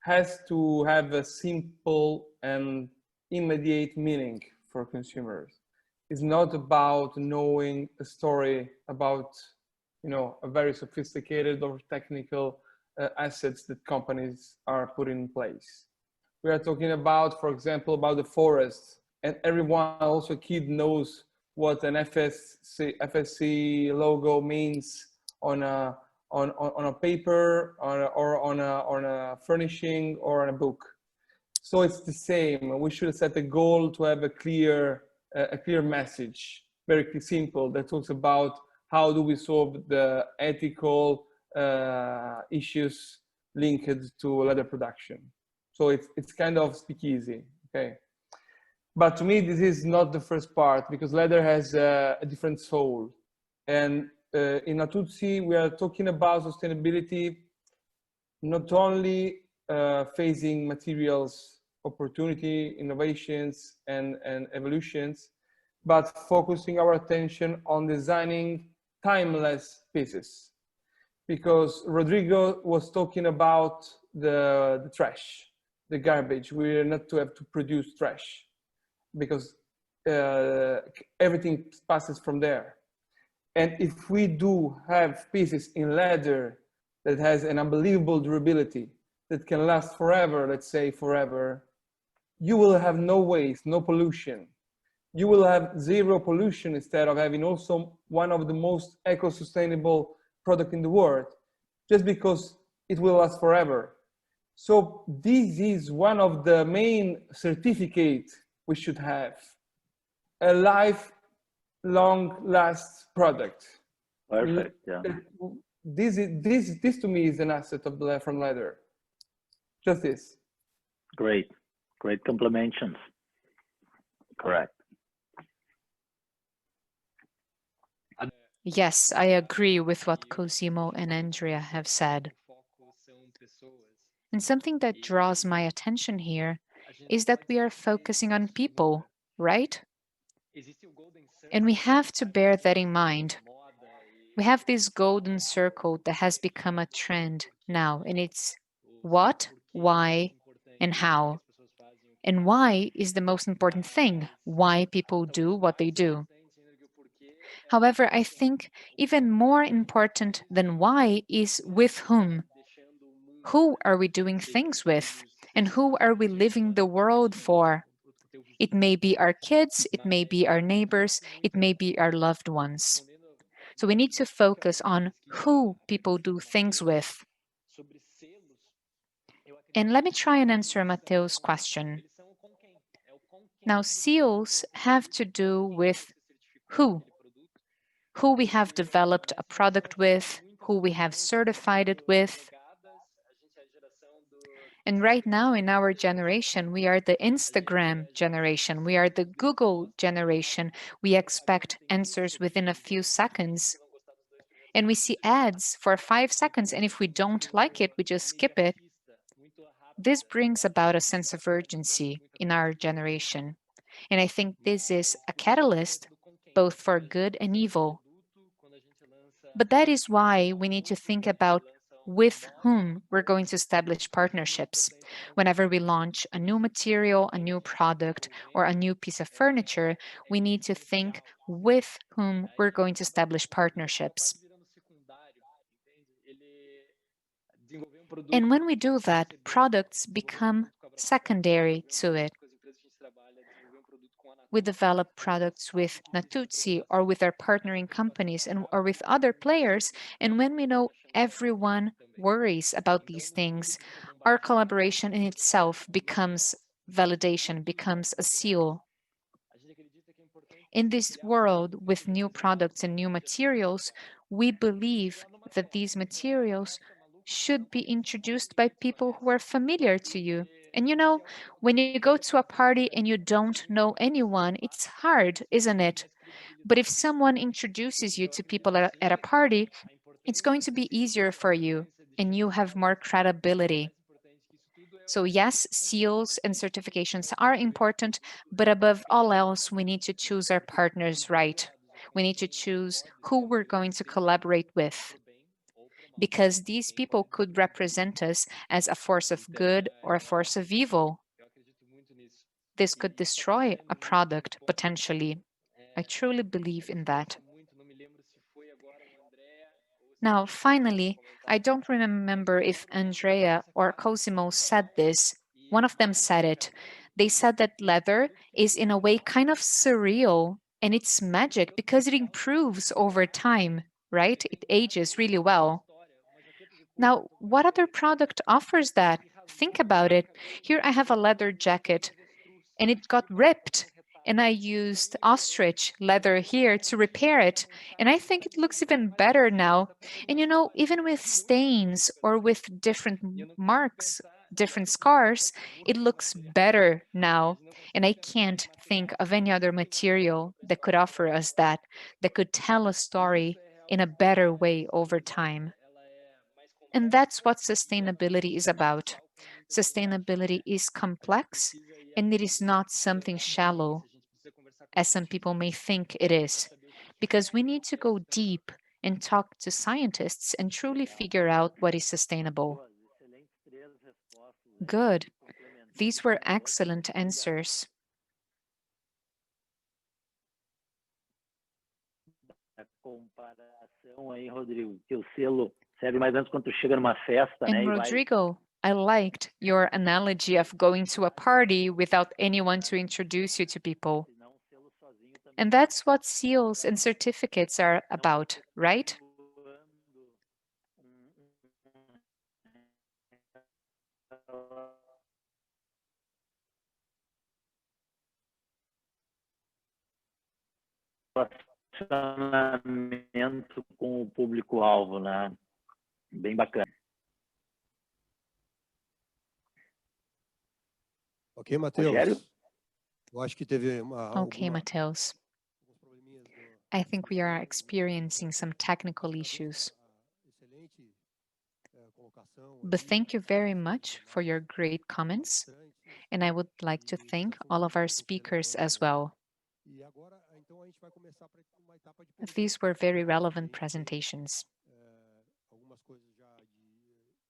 has to have a simple and immediate meaning for consumers. It's not about knowing a story about, a very sophisticated or technical assets that companies are putting in place. We are talking about, for example, about the forest, and everyone, also kid, knows what an FSC logo means on a paper or on a furnishing or on a book. So it's the same. We should set a goal to have a clear message, very simple, that talks about how do we solve the ethical issues linked to leather production. So it's kind of speakeasy, okay? But to me, this is not the first part, because leather has a different soul. And in Natuzzi, we are talking about sustainability, not only facing materials, opportunity, innovations, and evolutions, but focusing our attention on designing timeless pieces. Because Rodrigo was talking about the trash, the garbage. We're not to have to produce trash, because everything passes from there. And if we do have pieces in leather that has an unbelievable durability, that can last forever, let's say forever, you will have no waste, no pollution. You will have zero pollution instead of having also one of the most eco-sustainable product in the world, just because it will last forever. So this is one of the main certificates we should have, a lifelong last product. Perfect, yeah. This to me is an asset of the from leather. Just this. Great complimentations. Correct. Yes, I agree with what Cosimo and Andrea have said. And something that draws my attention here is that we are focusing on people, right? And we have to bear that in mind. We have this golden circle that has become a trend now, and it's what, why, and how. And why is the most important thing, why people do what they do. However, I think even more important than why is with whom. Who are we doing things with? And who are we living the world for? It may be our kids, it may be our neighbors, it may be our loved ones. So we need to focus on who people do things with. And let me try and answer Mateo's question. Now, seals have to do with who. Who we have developed a product with, who we have certified it with. And right now in our generation, we are the Instagram generation, we are the Google generation. We expect answers within a few seconds. And we see ads for 5 seconds, and if we don't like it, we just skip it. This brings about a sense of urgency in our generation. And I think this is a catalyst both for good and evil. But that is why we need to think about with whom we're going to establish partnerships. Whenever we launch a new material, a new product, or a new piece of furniture, we need to think with whom we're going to establish partnerships. And when we do that, products become secondary to it. We develop products with Natuzzi or with our partnering companies or with other players. And when we know everyone worries about these things, our collaboration in itself becomes validation, becomes a seal. In this world with new products and new materials, we believe that these materials should be introduced by people who are familiar to you. And you know, when you go to a party and you don't know anyone, it's hard, isn't it? But if someone introduces you to people at a party, it's going to be easier for you and you have more credibility. So, yes, seals and certifications are important, but above all else, we need to choose our partners right. We need to choose who we're going to collaborate with, because these people could represent us as a force of good or a force of evil. This could destroy a product potentially. I truly believe in that. Now, finally, I don't remember if Andrea or Cosimo said this. One of them said it. They said that leather is, in a way, kind of surreal and it's magic because it improves over time, right? It ages really well. Now, what other product offers that? Think about it. Here I have a leather jacket and it got ripped. And I used ostrich leather here to repair it. And I think it looks even better now. And you know, even with stains or with different marks, different scars, it looks better now. And I can't think of any other material that could offer us that, that could tell a story in a better way over time. And that's what sustainability is about. Sustainability is complex and it is not something shallow, as some people may think it is, because we need to go deep and talk to scientists and truly figure out what is sustainable. Good. These were excellent answers. A comparação aí, Rodrigo, que o selo serve mais ou menos quando tu chega numa festa, And né, e vai. Rodrigo, I liked your analogy of going to a party without anyone to introduce you to people. Senão o selo sozinho também And that's what seals and certificates are about, right? relacionamento com o público-alvo, né? Bem bacana. Ok, Rogério? Matheus? Eu acho que teve Okay, Mateus. alguns probleminhas I think we are experiencing some technical issues. excelente colocação But thank you very much for your great comments. And I would like to thank all of our speakers as well. E agora, então, a gente vai começar para uma etapa de These were very relevant presentations. algumas coisas já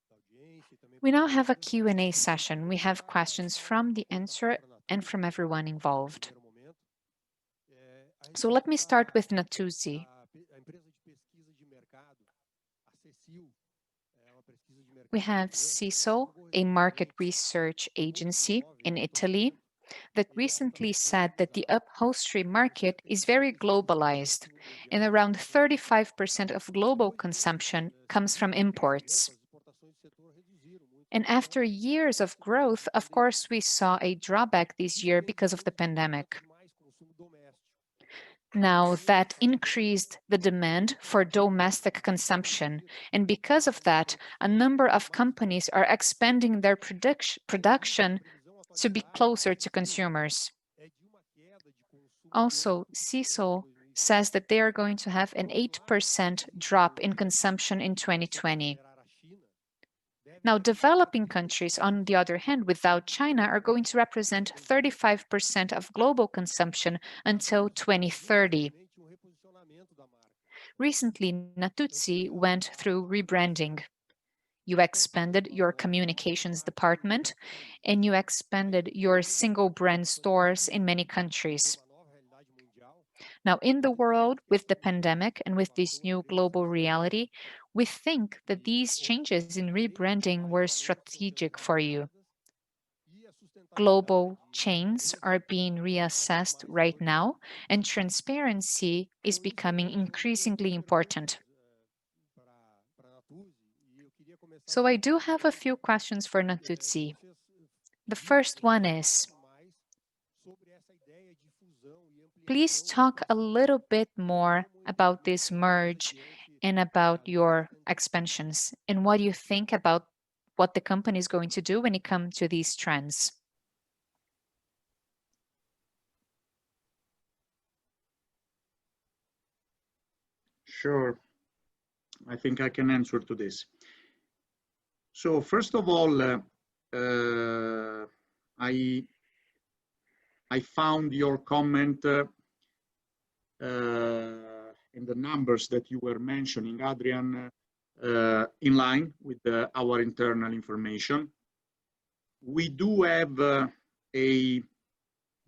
da audiência We now have a Q&A session. We have questions from the answer and from everyone involved. So let me start with Natuzzi. We have CICB, a market research agency in Italy, that recently said that the upholstery market is very globalized, and around 35% of global consumption comes from imports. And after years of growth, of course, we saw a drawback this year because of the pandemic. Now that increased the demand for domestic consumption, and because of that, a number of companies are expanding their production to be closer to consumers. Also, CICB says that they are going to have an 8% drop in consumption in 2020. Now, developing countries, on the other hand, without China, are going to represent 35% of global consumption until 2030. Recently, Natuzzi went through rebranding. You expanded your communications department, and you expanded your single brand stores in many countries. Now, in the world, with the pandemic and with this new global reality, we think that these changes in rebranding were strategic for you. Global chains are being reassessed right now, and transparency is becoming increasingly important. So I do have a few questions for Natuzzi. The first one is, please talk a little bit more about this merge and about your expansions and what you think about what the company is going to do when it comes to these trends. Sure. I think I can answer to this. So first of all, I found your comment in the numbers that you were mentioning, Adrian, in line with our internal information. We do have a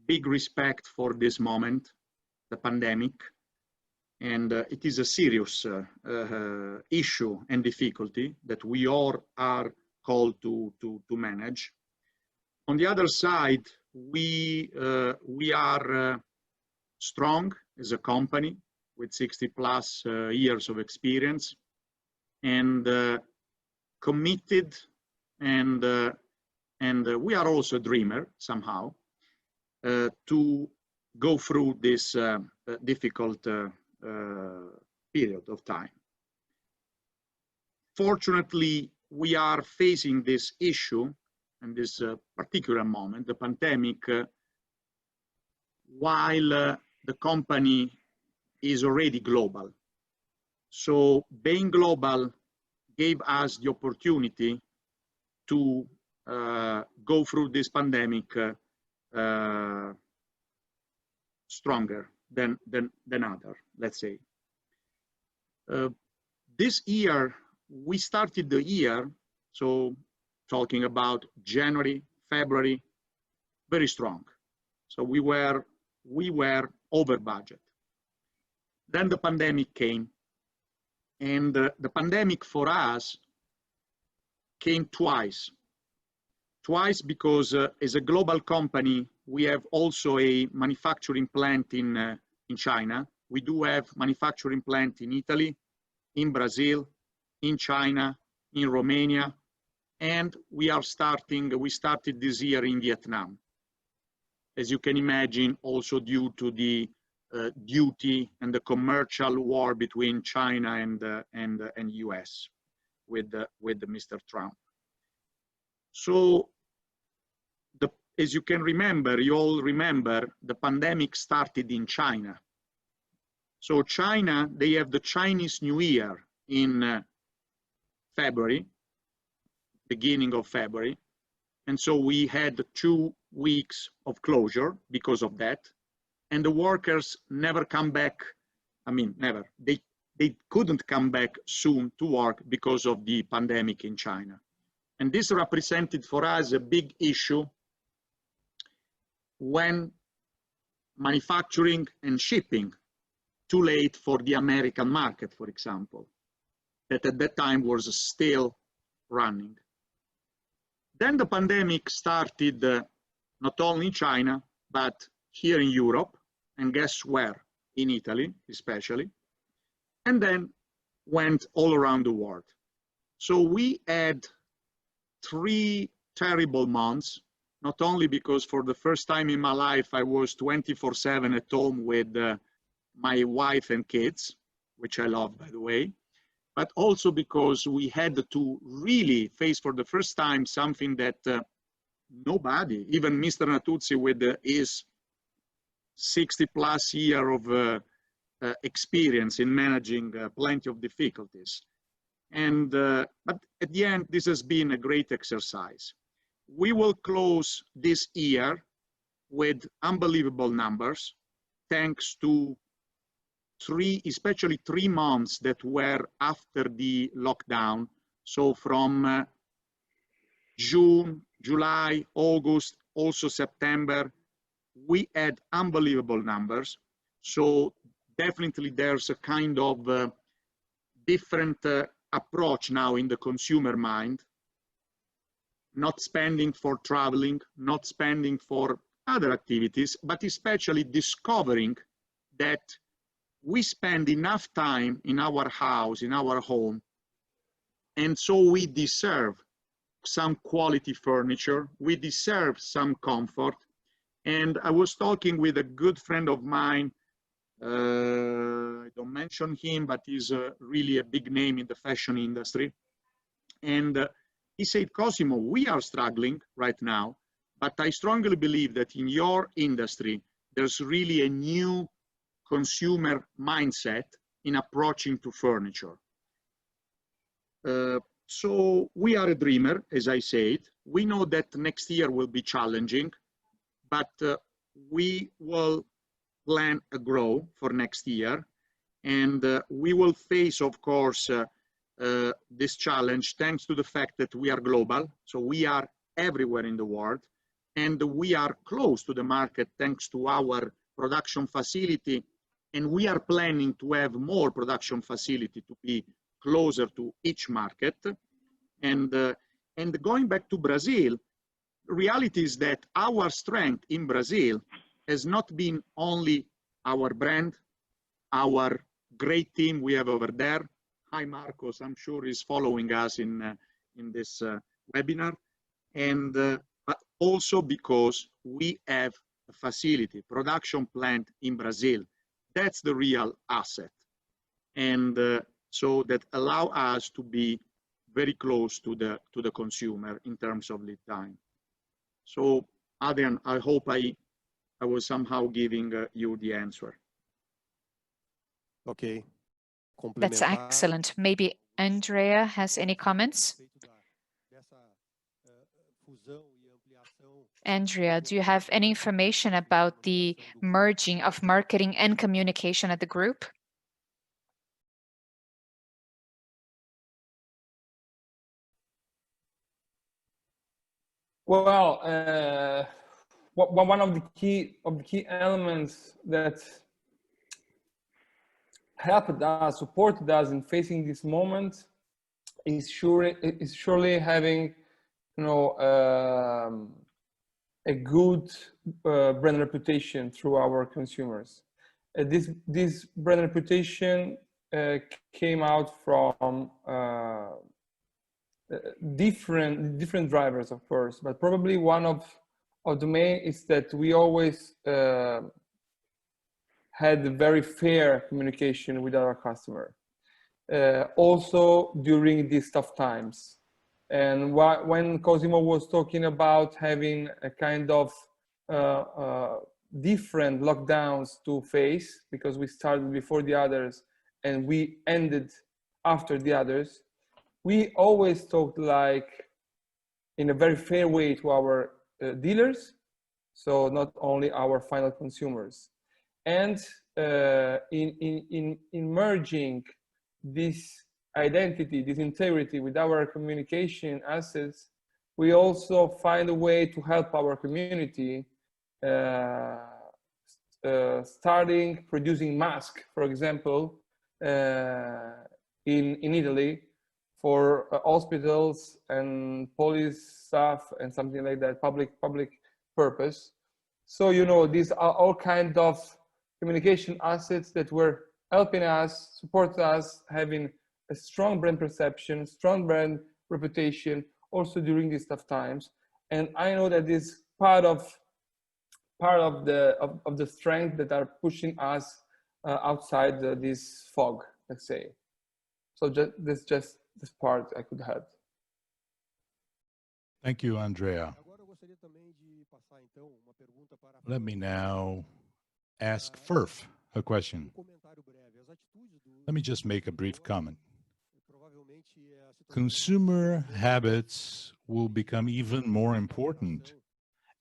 big respect for this moment, the pandemic, and it is a serious issue and difficulty that we all are called to manage. On the other side, we are strong as a company with 60+ years of experience, and committed, and we are also a dreamer somehow to go through this difficult period of time. Fortunately, we are facing this issue and this particular moment, the pandemic, while the company is already global. So being global gave us the opportunity to go through this pandemic stronger than other, let's say. This year, we started the year, so talking about January, February, very strong. So we were over budget. Then the pandemic came, and the pandemic for us came twice. Twice because as a global company, we have also a manufacturing plant in China. We do have manufacturing plant in Italy, in Brazil, in China, in Romania, and we started this year in Vietnam. As you can imagine, also due to the duty and the commercial war between China and US with Mr. Trump. So as you can remember, you all remember, the pandemic started in China. So China, they have the Chinese New Year in February, beginning of February. And so we had 2 weeks of closure because of that. And the workers never come back. I mean, never. They couldn't come back soon to work because of the pandemic in China. And this represented for us a big issue when manufacturing and shipping too late for the American market, for example, that at that time was still running. Then the pandemic started not only in China, but here in Europe, and guess where? In Italy, especially, and then went all around the world. So we had 3 terrible months, not only because for the first time in my life, I was 24/7 at home with my wife and kids, which I love, by the way, but also because we had to really face for the first time something that nobody, even Mr. Natuzzi with his 60+ year of experience in managing plenty of difficulties. And, but at the end, this has been a great exercise. We will close this year with unbelievable numbers, thanks to especially 3 months that were after the lockdown. So from June, July, August, also September, we had unbelievable numbers. So definitely there's a kind of different approach now in the consumer mind, not spending for traveling, not spending for other activities, but especially discovering that we spend enough time in our house, in our home, and so we deserve some quality furniture, we deserve some comfort. And I was talking with a good friend of mine, I don't mention him, but he's really a big name in the fashion industry. And he said, Cosimo, we are struggling right now, but I strongly believe that in your industry, there's really a new consumer mindset in approaching to furniture. So we are a dreamer, as I said. We know that next year will be challenging, but we will plan a growth for next year. And we will face, of course, this challenge thanks to the fact that we are global. So we are everywhere in the world, and we are close to the market thanks to our production facility. And we are planning to have more production facility to be closer to each market. And going back to Brazil, the reality is that our strength in Brazil has not been only our brand, our great team we have over there. Hi, Marcos, I'm sure he's following us in this webinar. And but also because we have a facility, production plant in Brazil. That's the real asset. And so that allow us to be very close to the consumer in terms of lead time. So Adrian, I hope I was somehow giving you the answer. Ok. That's excellent. Maybe Andrea has any comments? Andrea, do you have any information about the merging of marketing and communication at the group? Well, one of the key elements that helped us, supported us in facing this moment is surely having, you know, a good brand reputation through our consumers. This brand reputation came out from different drivers, of course, but probably one of the main is that we always had very fair communication with our customer, also during these tough times. And when Cosimo was talking about having a kind of different lockdowns to face, because we started before the others and we ended after the others, we always talked like in a very fair way to our dealers, so not only our final consumers. And in merging this identity, this integrity with our communication assets, we also find a way to help our community starting producing masks, for example, in Italy for hospitals and police staff and something like that, public purpose. So, you know, these are all kind of communication assets that were helping us, support us, having a strong brand perception, strong brand reputation, also during these tough times. And I know that this part of the strength that are pushing us outside this fog, let's say. So just this part I could have. Thank you, Andrea. Agora eu gostaria também de passar então uma pergunta para Let me now ask Furf a question. comentário breve. As atitudes do Let me just make a brief comment. provavelmente a situação Consumer habits will become even more important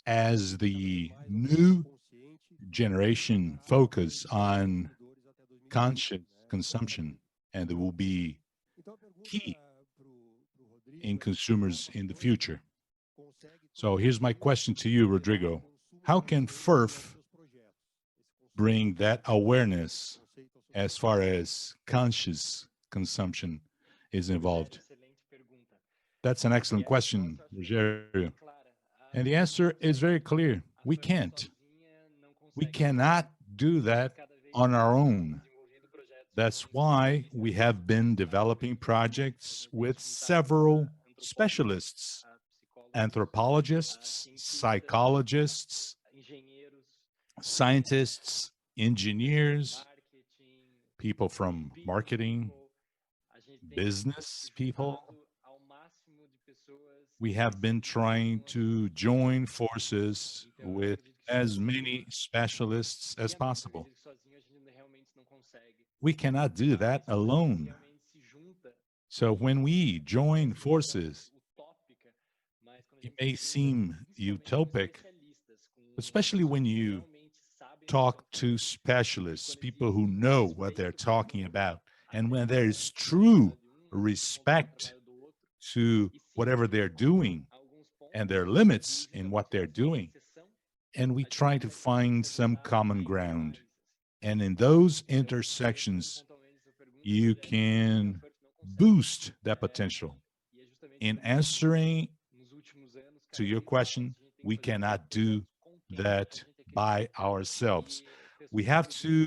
as the new consciente generation focus on consumidores até 2020. conscious consumption, and it will be Então a pergunta key pro Rodrigo in consumers in the future. consegue So here's my question to you, Rodrigo. How can FERF seus projetos bring that awareness conceito ao seu as far as conscious consumption is involved? Excelente pergunta. That's an excellent question, Rogério. And the answer is very clear. We can't. We cannot do that on our own. That's why we have been developing projects with several specialists, anthropologists, psychologists, scientists, engineers, people from marketing, business people. We have been trying to join forces with as many specialists as possible. We cannot do that alone. So when we join forces, it may seem utopic, especially when you talk to specialists, people who know what they're talking about, and when there is true respect to whatever they're doing and their limits in what they're doing, and we try to find some common ground. And in those intersections, you can boost that potential. In answering to your question, we cannot do that by ourselves. We have to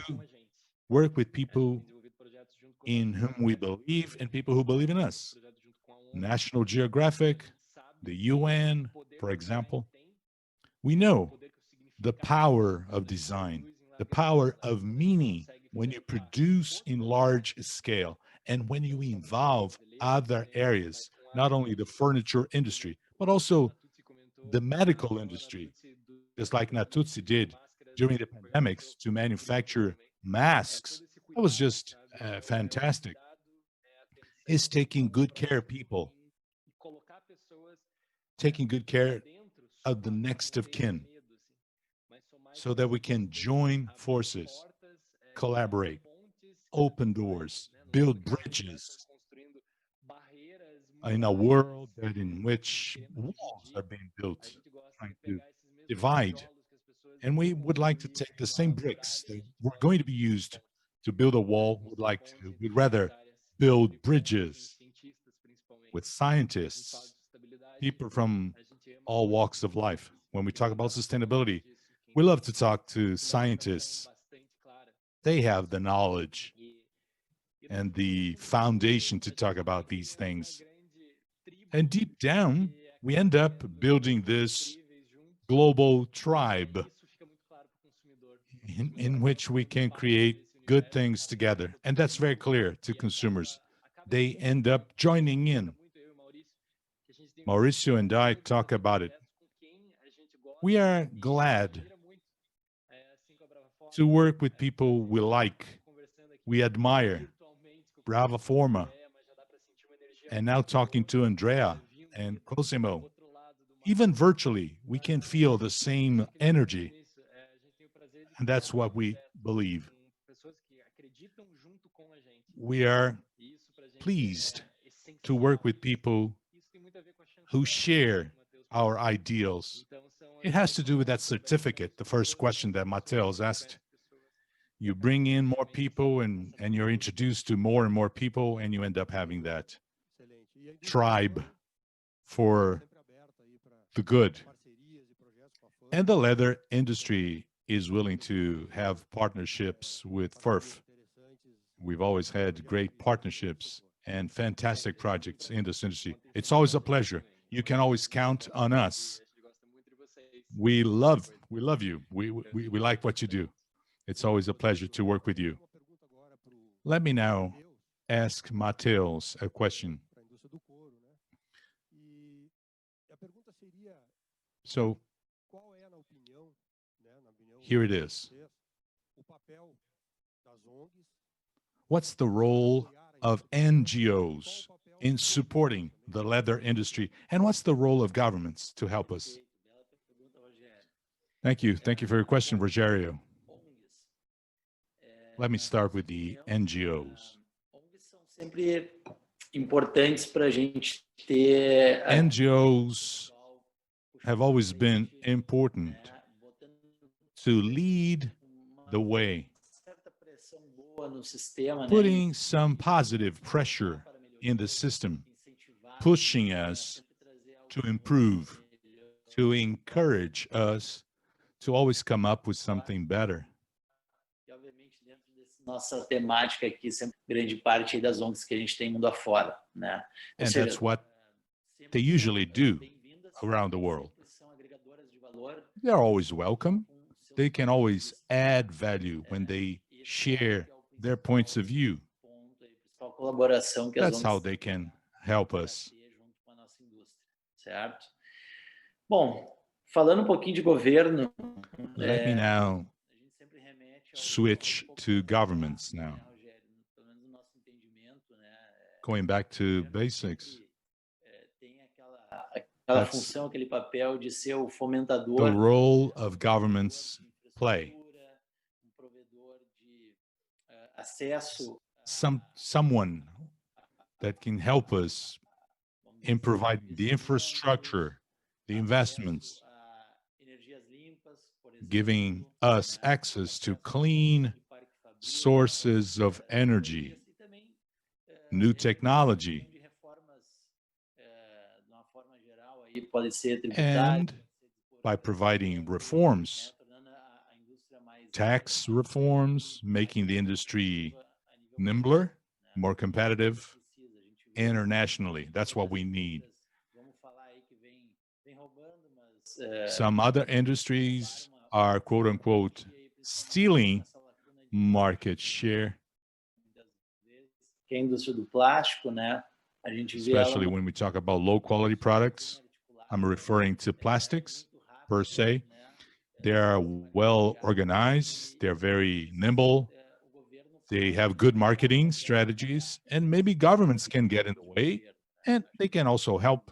work with people in whom we believe and people who believe in us. National Geographic, the UN, for example. We know the power of design, the power of meaning when you produce in large scale and when you involve other areas, not only the furniture industry, but also the medical industry, just like Natuzzi did during the pandemics to manufacture masks. That was just fantastic. Is taking good care of people, taking good care of the next of kin, so that we can join forces, collaborate, open doors, build bridges in a world that in which walls are being built, trying to divide. And we would like to take the same bricks that were going to be used to build a wall. We'd rather build bridges with scientists, people from all walks of life. When we talk about sustainability, we love to talk to scientists. They have the knowledge and the foundation to talk about these things. And deep down, we end up building this global tribe in which we can create good things together. And that's very clear to consumers. They end up joining in. Mauricio and I talk about it. We are glad to work with people we like, we admire. Brava Forma. And now talking to Andrea and Cosimo. Even virtually, we can feel the same energy. And that's what we believe. We are pleased to work with people who share our ideals. It has to do with that certificate, the first question that Mateus asked. You bring in more people and you're introduced to more and more people, and you end up having that tribe for the good. And the leather industry is willing to have partnerships with FERF. We've always had great partnerships and fantastic projects in this industry. It's always a pleasure. You can always count on us. We love you. We like what you do. It's always a pleasure to work with you. Let me now ask Mateus a question. So here it is. What's the role of NGOs in supporting the leather industry? And what's the role of governments to help us? Thank you. Thank you for your question, Rogério. Let me start with the NGOs. NGOs have always been important to lead the way, putting some positive pressure in the system, pushing us to improve, to encourage us to always come up with something better. Nossa temática aqui sempre grande parte das ONGs que a gente tem mundo afora, né? And that's what they usually do around the world. They're always welcome. They can always add value when they share their points of view. That's how they can help us. Certo? Bom, falando pouquinho de governo, let me now switch to governments now. Going back to basics. That's the role of governments play. Someone that can help us in providing the infrastructure, the investments, giving us access to clean sources of energy, new technology, and by providing reforms, tax reforms, making the industry nimbler, more competitive internationally. That's what we need. Some other industries are, quote unquote, stealing market share, especially when we talk about low quality products. I'm referring to plastics per se. They are well organized, they're very nimble, they have good marketing strategies, and maybe governments can get in the way, and they can also help.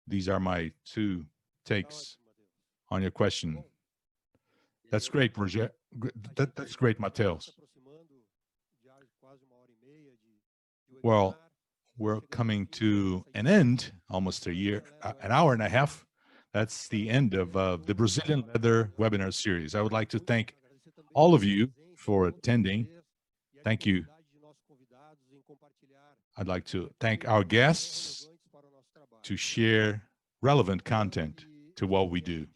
These are my two takes on your question. That's great, Roger. That's great, Mateus. Well, we're coming to an end, almost a year, an hour and a half. That's the end of the Brazilian Leather webinar series. I would like to thank all of you for attending. Thank you. I'd like to thank our guests to share relevant content to what we do.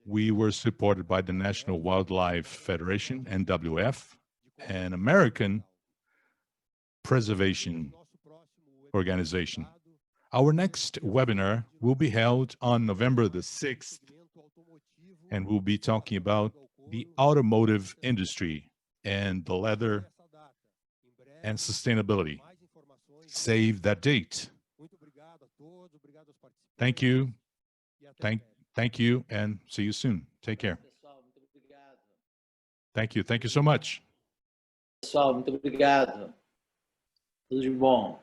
We were supported by the National Wildlife Federation, NWF, an American preservation organization. Our next webinar will be held on November the 6th, and we'll be talking about the automotive industry and the leather and sustainability. Save that date. Thank you. Thank you, and see you soon. Take care. Thank you. Thank you so much. Pessoal, muito obrigado. Tudo de bom.